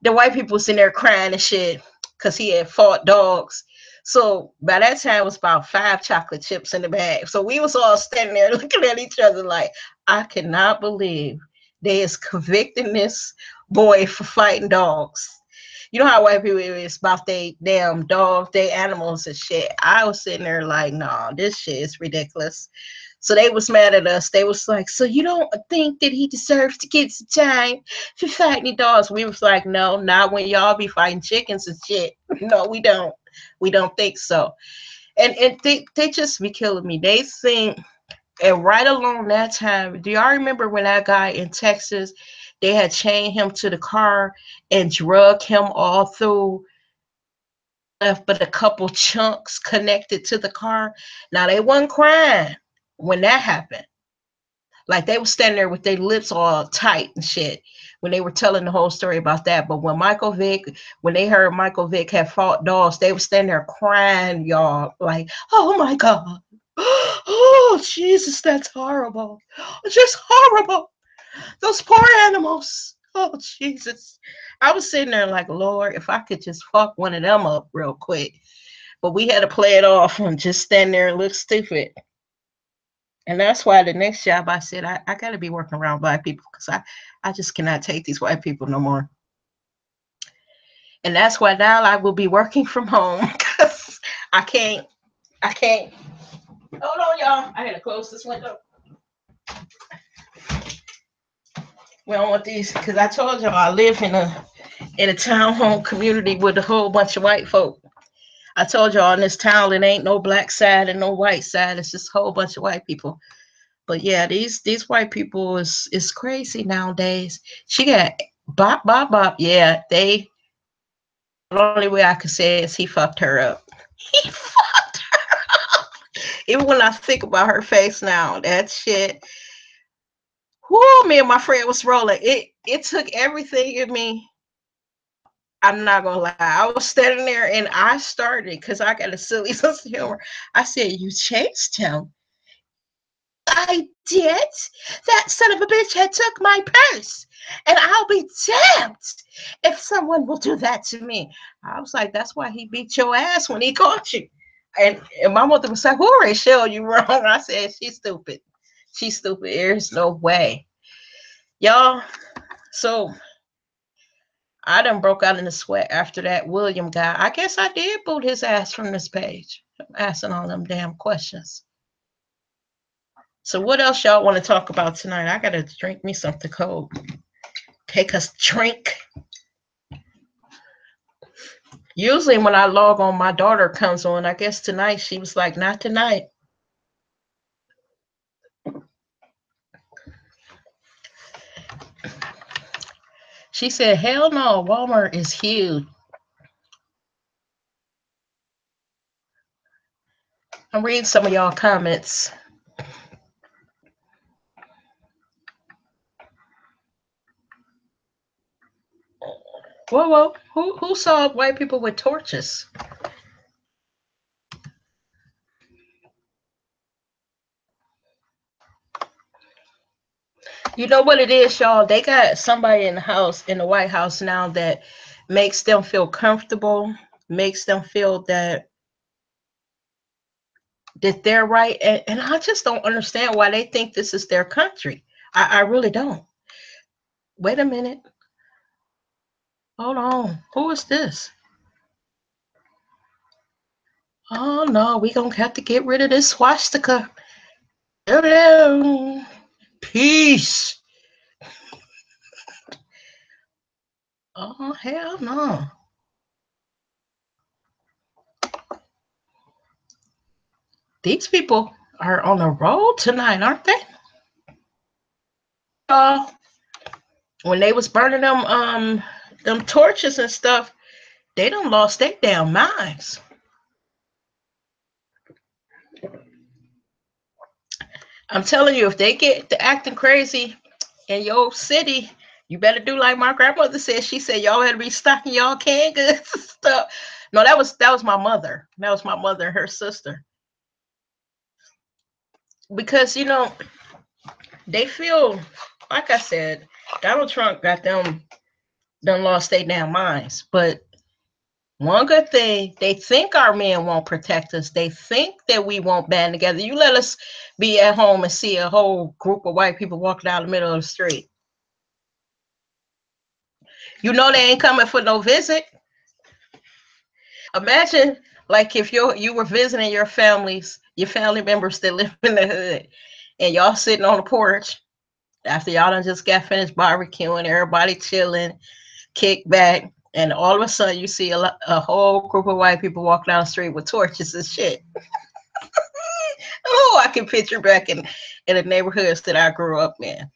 The white people was in there crying and shit because he had fought dogs. So by that time, it was about 5 chocolate chips in the bag. So we was all standing there looking at each other like, I cannot believe they is convicting this boy for fighting dogs. You know how white people is about they damn dogs, they animals and shit. I was sitting there like, nah, this shit is ridiculous. So they was mad at us. They was like, so you don't think that he deserves to get some time for fighting the dogs? We was like, no, not when y'all be fighting chickens and shit. No, we don't. We don't think so. And they just be killing me. They think, and right along that time, do y'all remember when that guy in Texas, they had chained him to the car and drug him all through, left but a couple chunks connected to the car? Now they wasn't crying when that happened. Like they were standing there with their lips all tight and shit when they were telling the whole story about that. But when they heard Michael Vick had fought dogs, they were standing there crying, y'all. Like, oh my God. Oh, Jesus, that's horrible. Just horrible. Those poor animals. Oh, Jesus. I was sitting there like, Lord, if I could just fuck one of them up real quick. But we had to play it off and just stand there and look stupid. And that's why the next job I said, I got to be working around black people because I just cannot take these white people no more. And that's why now I will be working from home because I can't. Hold on, y'all. I had to close this window. We don't want these because I told y'all I live in a townhome community with a whole bunch of white folk. I told y'all in this town it ain't no black side and no white side. It's just a whole bunch of white people. But yeah, these white people is crazy nowadays. She got bop bop bop. Yeah, they. The only way I could say is he fucked her up. He fucked her up. Even when I think about her face now, that shit. Whoo, me and my friend was rolling. It took everything in me. I'm not gonna lie. I was standing there and I started because I got a silly sense of humor. I said, "You chased him." I did. That son of a bitch had took my purse, and I'll be damned if someone will do that to me. I was like, that's why he beat your ass when he caught you. And my mother was like, "Who, Rachel? You wrong." I said, "She's stupid. She's stupid. There's no way, y'all." So I done broke out in a sweat after that William guy. I guess I did boot his ass from this page. I'm asking all them damn questions. So what else y'all want to talk about tonight? I gotta drink me something cold. Take a drink. Usually when I log on, my daughter comes on. I guess tonight she was like, not tonight. She said, hell no, Walmart is huge. I'm reading some of y'all comments. Whoa. Who saw white people with torches? You know what it is, y'all? They got somebody in the house, in the White House now, that makes them feel comfortable, makes them feel that they're right. And I just don't understand why they think this is their country. I really don't. Wait a minute. Hold on. Who is this? Oh no, we gonna have to get rid of this swastika. Hello. Peace. Oh hell no. These people are on the road tonight, aren't they? Uh, when they was burning them torches and stuff, they done lost their damn minds. I'm telling you, if they get to acting crazy in your city, you better do like my grandmother said. She said y'all better be stocking y'all canned goods and stuff. No, that was my mother. That was my mother and her sister. Because they feel, like I said, Donald Trump got them done lost their damn minds. But one good thing, they think our men won't protect us. They think that we won't band together. You let us be at home and see a whole group of white people walking down the middle of the street. You know they ain't coming for no visit. Imagine like if you were visiting your family members that live in the hood, and y'all sitting on the porch after y'all done just got finished barbecuing, everybody chilling, kick back, and all of a sudden you see a whole group of white people walk down the street with torches and shit. Oh, I can picture back in the neighborhoods that I grew up in.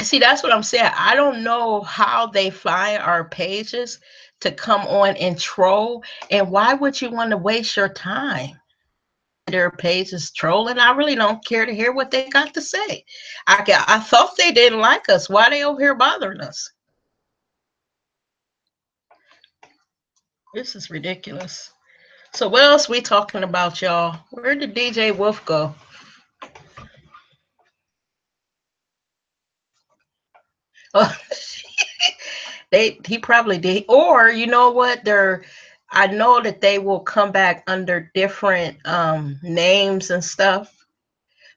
See, that's what I'm saying. I don't know how they find our pages to come on and troll. And why would you want to waste your time? Their pages trolling. I really don't care to hear what they got to say. I thought they didn't like us. Why they over here bothering us? This is ridiculous. So what else we talking about, y'all? Where did DJ Wolf go? Oh, he probably did. Or you know what? I know that they will come back under different names and stuff.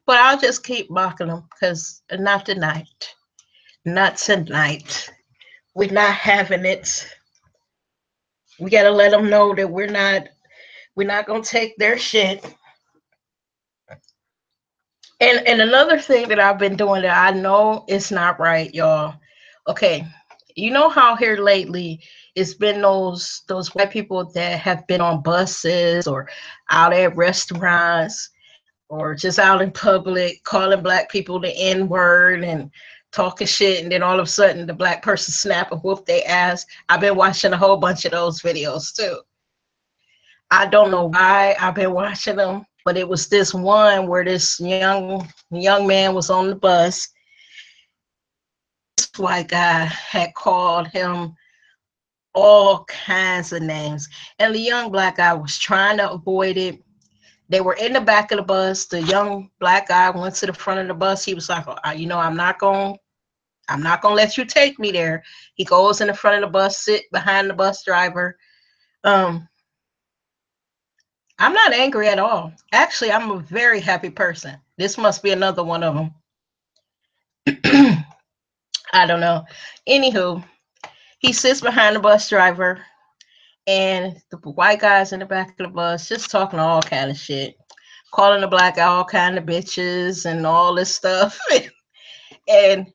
But I'll just keep mocking them because not tonight. Not tonight. We're not having it. We gotta let them know that we're not gonna take their shit. And another thing that I've been doing that I know it's not right, y'all. Okay, you know how here lately it's been those white people that have been on buses or out at restaurants or just out in public calling black people the N-word and talking shit, and then all of a sudden the black person snap and whoop their ass. I've been watching a whole bunch of those videos too. I don't know why I've been watching them, but it was this one where this young man was on the bus. This white guy had called him all kinds of names, and the young black guy was trying to avoid it. They were in the back of the bus. The young black guy went to the front of the bus. He was like, I'm not gonna let you take me there. He goes in the front of the bus, sit behind the bus driver. Um, I'm not angry at all. Actually, I'm a very happy person. This must be another one of them. I don't know. Anywho, he sits behind the bus driver, and the white guys in the back of the bus just talking all kind of shit, calling the black guy all kind of bitches and all this stuff. And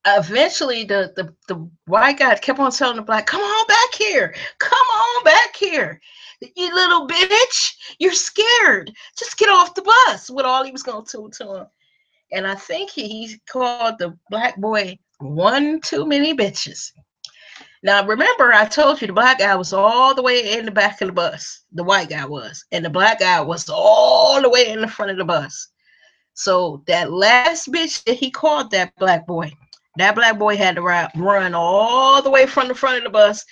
eventually, the white guy kept on telling the black, "Come on back here, come on back here, you little bitch, you're scared. Just get off the bus." With all he was gonna do to him, and I think he called the black boy one too many bitches. Now remember, I told you the black guy was all the way in the back of the bus. The white guy was, and the black guy was all the way in the front of the bus. So that last bitch that he called that black boy, That black boy had to run all the way from the front of the bus.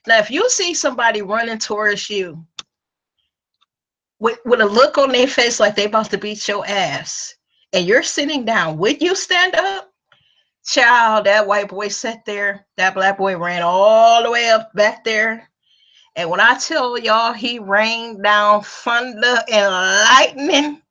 Now, if you see somebody running towards you with a look on their face like they about to beat your ass, and you're sitting down, would you stand up? Child, that white boy sat there. That black boy ran all the way up back there. And when I tell y'all he rained down thunder and lightning,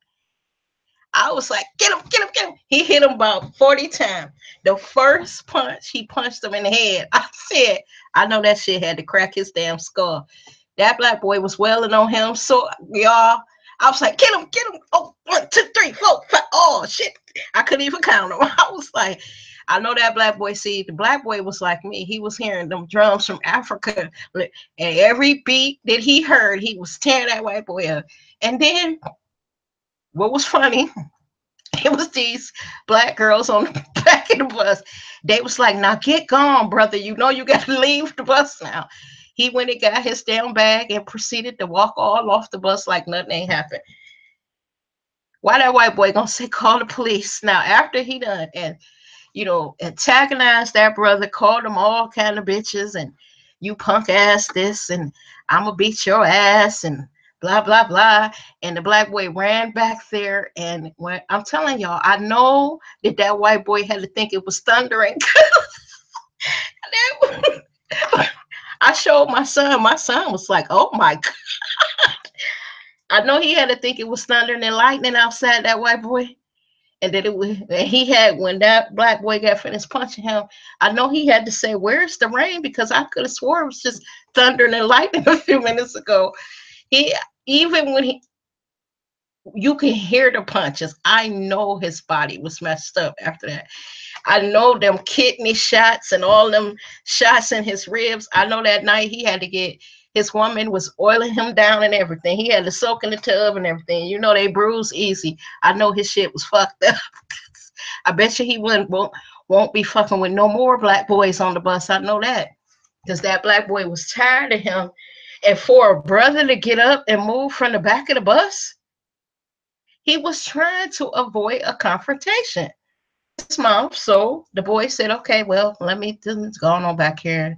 I was like, get him, get him, get him. He hit him about 40 times. The first punch, he punched him in the head. I said, I know that shit had to crack his damn skull. That black boy was wailing on him. So, y'all, I was like, get him, get him. Oh, 1, 2, 3, 4, 5. Oh, shit. I couldn't even count him. I was like, I know that black boy. See, the black boy was like me. He was hearing them drums from Africa. And every beat that he heard, he was tearing that white boy up. And then, what was funny, it was these black girls on the back of the bus. They was like, now get gone, brother. You know you got to leave the bus now. He went and got his damn bag and proceeded to walk all off the bus like nothing ain't happened. Why that white boy gonna say call the police? Now, after he done and, antagonized that brother, called him all kind of bitches and you punk ass this and I'm gonna beat your ass and blah blah blah. And the black boy ran back there, and when I'm telling y'all, I know that white boy had to think it was thundering. I showed my son. My son was like, "Oh my god!" I know he had to think it was thundering and lightning outside that white boy. And that it was, and he had, when that black boy got finished punching him, I know he had to say, "Where's the rain?" Because I could have swore it was just thundering and lightning a few minutes ago. He, even when you can hear the punches. I know his body was messed up after that. I know them kidney shots and all them shots in his ribs. I know that night he had to get, his woman was oiling him down and everything. He had to soak in the tub and everything. You know they bruise easy. I know his shit was fucked up. I bet you he won't be fucking with no more black boys on the bus. I know that. Because that black boy was tired of him. And for a brother to get up and move from the back of the bus, he was trying to avoid a confrontation. His mom, so the boy said, okay, well, let me just go on back here and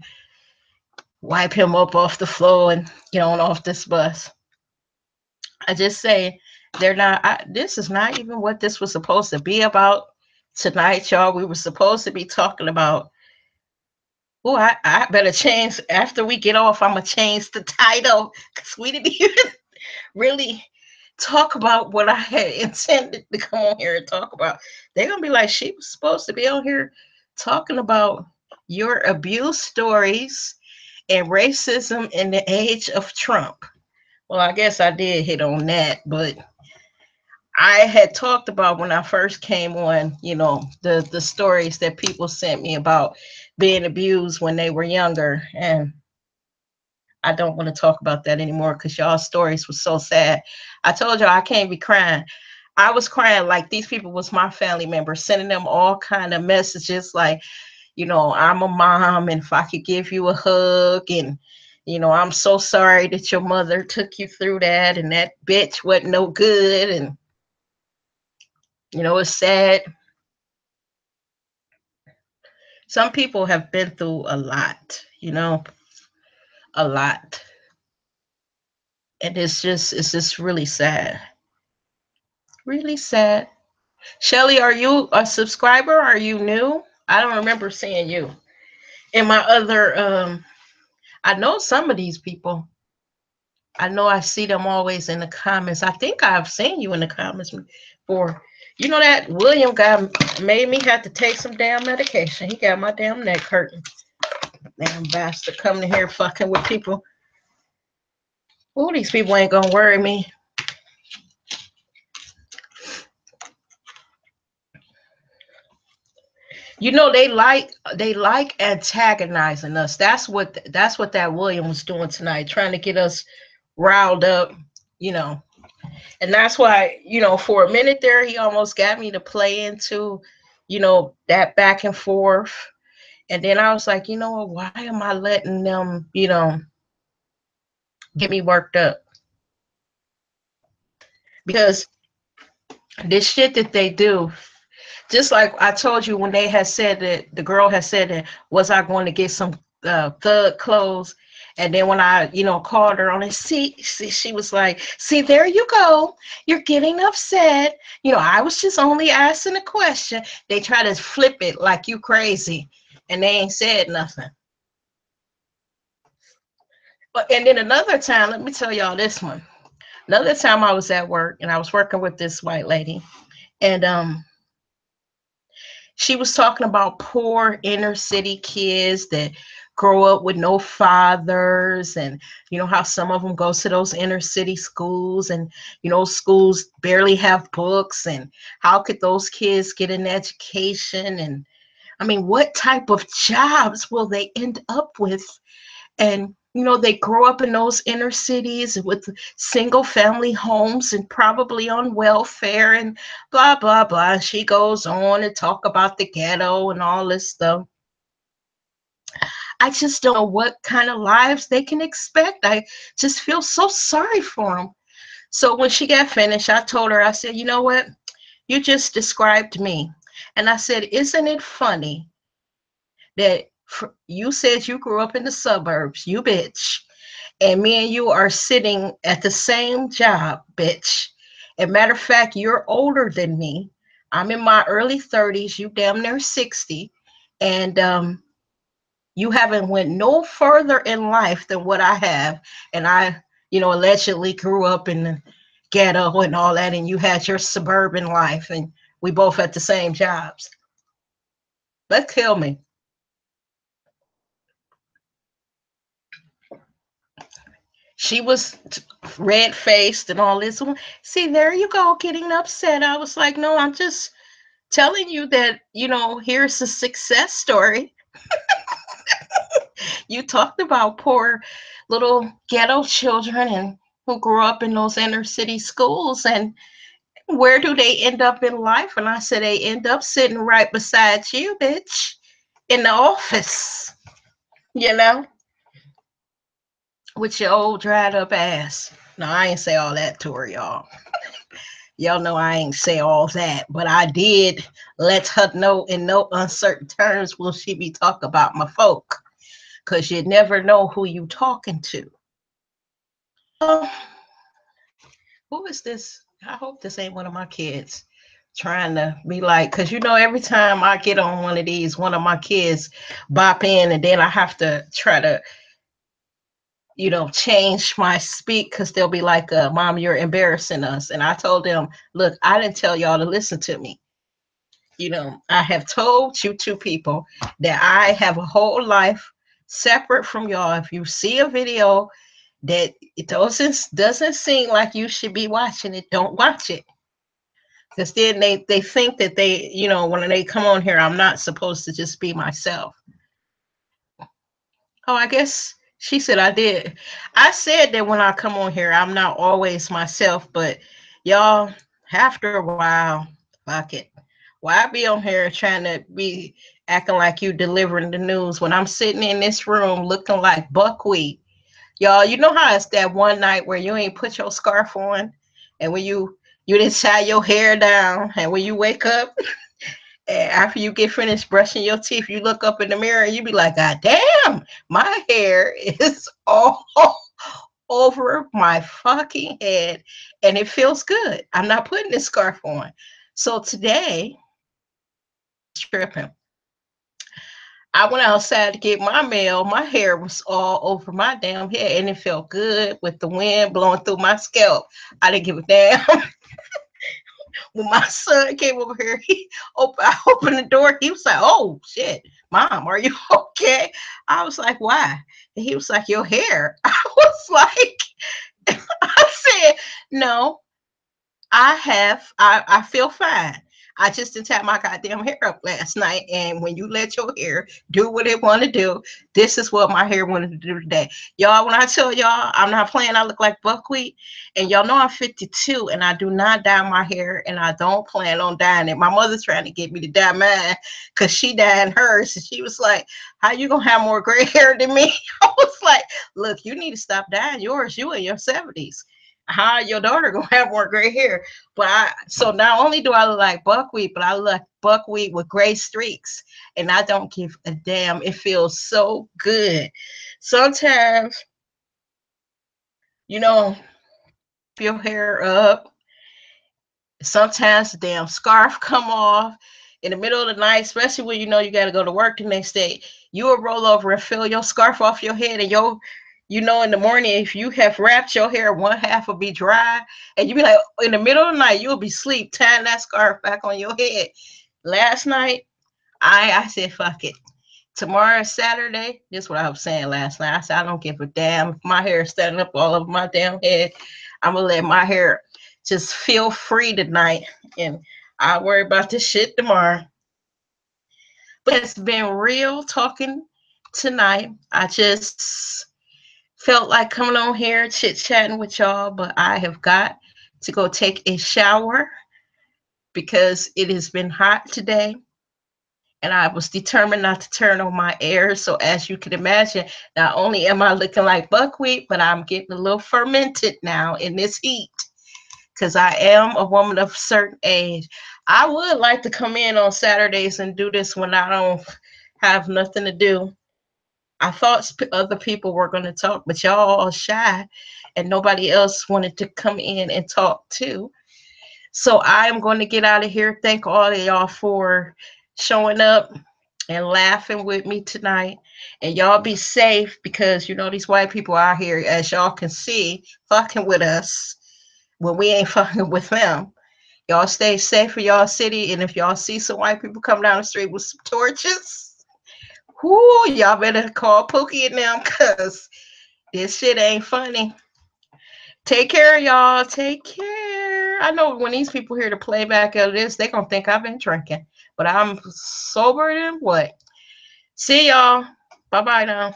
wipe him up off the floor and get on off this bus. I just say they're not, this is not even what this was supposed to be about tonight, y'all. We were supposed to be talking about, oh, I better change, after we get off, I'm going to change the title because we didn't even really talk about what I had intended to come on here and talk about. They're going to be like, she was supposed to be on here talking about your abuse stories and racism in the age of Trump. Well, I guess I did hit on that, but I had talked about when I first came on, the stories that people sent me about being abused when they were younger. And I don't want to talk about that anymore because y'all stories were so sad. I told y'all I can't be crying. I was crying like these people was my family members, sending them all kind of messages like, I'm a mom and if I could give you a hug and, I'm so sorry that your mother took you through that and that bitch wasn't no good. And, it's sad. Some people have been through a lot, a lot. And it's just really sad. Really sad. Shelly, are you a subscriber? Are you new? I don't remember seeing you. In my other, I know some of these people. I know I see them always in the comments. I think I've seen you in the comments before. You know that William guy made me have to take some damn medication. He got my damn neck hurting. Damn bastard coming in here fucking with people. Oh, these people ain't gonna worry me. They like antagonizing us. That's what that William was doing tonight, trying to get us riled up, you know. And that's why, for a minute there, he almost got me to play into, that back and forth. And then I was like, why am I letting them, get me worked up? Because this shit that they do, Just like I told you when they had said that the girl had said that was I going to get some thug clothes, and then when I called her on it, see, she was like, see, there you go, you're getting upset. I was just only asking a question. They try to flip it like you crazy, and they ain't said nothing. But and then another time, let me tell y'all this one. Another time I was at work and I was working with this white lady, and she was talking about poor inner city kids that grow up with no fathers, and how some of them go to those inner city schools, and schools barely have books, and how could those kids get an education? And I mean, what type of jobs will they end up with? And they grow up in those inner cities with single family homes and probably on welfare and blah blah blah. And she goes on to talk about the ghetto and all this stuff. I just don't know what kind of lives they can expect. I just feel so sorry for them. So when she got finished, I told her, I said, you know what, you just described me. And I said, isn't it funny that you said you grew up in the suburbs, you bitch, and me and you are sitting at the same job, bitch. And matter of fact, you're older than me. I'm in my early 30s, you damn near 60. And you haven't went no further in life than what I have. And I, allegedly grew up in the ghetto and all that, and you had your suburban life, and we both had the same jobs. Let's kill me. She was red faced and all this. See, there you go, getting upset. I was like, no, I'm just telling you that, here's a success story. You talked about poor little ghetto children and who grew up in those inner city schools, and where do they end up in life? And I said, they end up sitting right beside you, bitch, in the office, you know, with your old dried up ass. No, I ain't say all that to her, y'all. Y'all know I ain't say all that, but I did let her know in no uncertain terms will she be talking about my folk, because you never know who you talking to. Oh, who is this? I hope this ain't one of my kids trying to be like, because every time I get on one of these, one of my kids bop in, and then I have to try to change my speak, because they'll be like, Mom, you're embarrassing us. And I told them, look, I didn't tell y'all to listen to me. I have told you two people that I have a whole life separate from y'all. If you see a video that it doesn't seem like you should be watching it, don't watch it. Because then they think that when they come on here, I'm not supposed to just be myself. Oh, I guess she said I did. I said that when I come on here, I'm not always myself, but y'all, after a while, fuck it. Why be on here trying to be acting like you delivering the news when I'm sitting in this room looking like buckwheat? Y'all, you know how it's that one night where you ain't put your scarf on, and when you didn't tie your hair down, and when you wake up and after you get finished brushing your teeth, you look up in the mirror and you be like, God damn, my hair is all over my fucking head, and it feels good. I'm not putting this scarf on. So today, tripping. I went outside to get my mail. My hair was all over my damn head, and it felt good with the wind blowing through my scalp. I didn't give a damn. When my son came over here, I opened the door. He was like, "Oh shit, Mom, are you okay?" I was like, "Why?" And he was like, "Your hair." I was like, I said, "No, I feel fine. I just didn't tie my goddamn hair up last night. And when you let your hair do what it want to do, this is what my hair wanted to do today." Y'all, when I tell y'all I'm not playing, I look like buckwheat. And y'all know I'm 52 and I do not dye my hair, and I don't plan on dyeing it. My mother's trying to get me to dye mine because she dyed hers. And she was like, "How you gonna have more gray hair than me?" I was like, "Look, you need to stop dyeing yours. You in your 70s. how your daughter gonna have more gray hair? But so not only do I look like buckwheat, but I look like buckwheat with gray streaks, and I don't give a damn. It feels so good. Sometimes, you know, your hair up. Sometimes the damn scarf come off in the middle of the night, especially when you know you got to go to work the next day. You will roll over and feel your scarf off your head, and you know, in the morning, if you have wrapped your hair, one half will be dry, and you be like, in the middle of the night, you'll be asleep, tying that scarf back on your head. Last night, I said, fuck it. Tomorrow is Saturday. This is what I was saying last night. I said, I don't give a damn if my hair is standing up all over my damn head. I'm gonna let my hair just feel free tonight, and I'll worry about this shit tomorrow. But it's been real talking tonight. I just felt like coming on here chit chatting with y'all, but I have got to go take a shower because it has been hot today, and I was determined not to turn on my air. So as you can imagine, not only am I looking like buckwheat, but I'm getting a little fermented now in this heat because I am a woman of a certain age. I would like to come in on Saturdays and do this when I don't have nothing to do. I thought other people were going to talk, but y'all are shy and nobody else wanted to come in and talk too. So I am going to get out of here. Thank all of y'all for showing up and laughing with me tonight. And y'all be safe because you know these white people out here, as y'all can see, fucking with us when we ain't fucking with them. Y'all stay safe for y'all city. And if y'all see some white people come down the street with some torches, whoo, y'all better call Pookie and them because this shit ain't funny. Take care, y'all. Take care. I know when these people hear the playback of this, they gonna think I've been drinking, but I'm sober than what? See y'all. Bye bye now.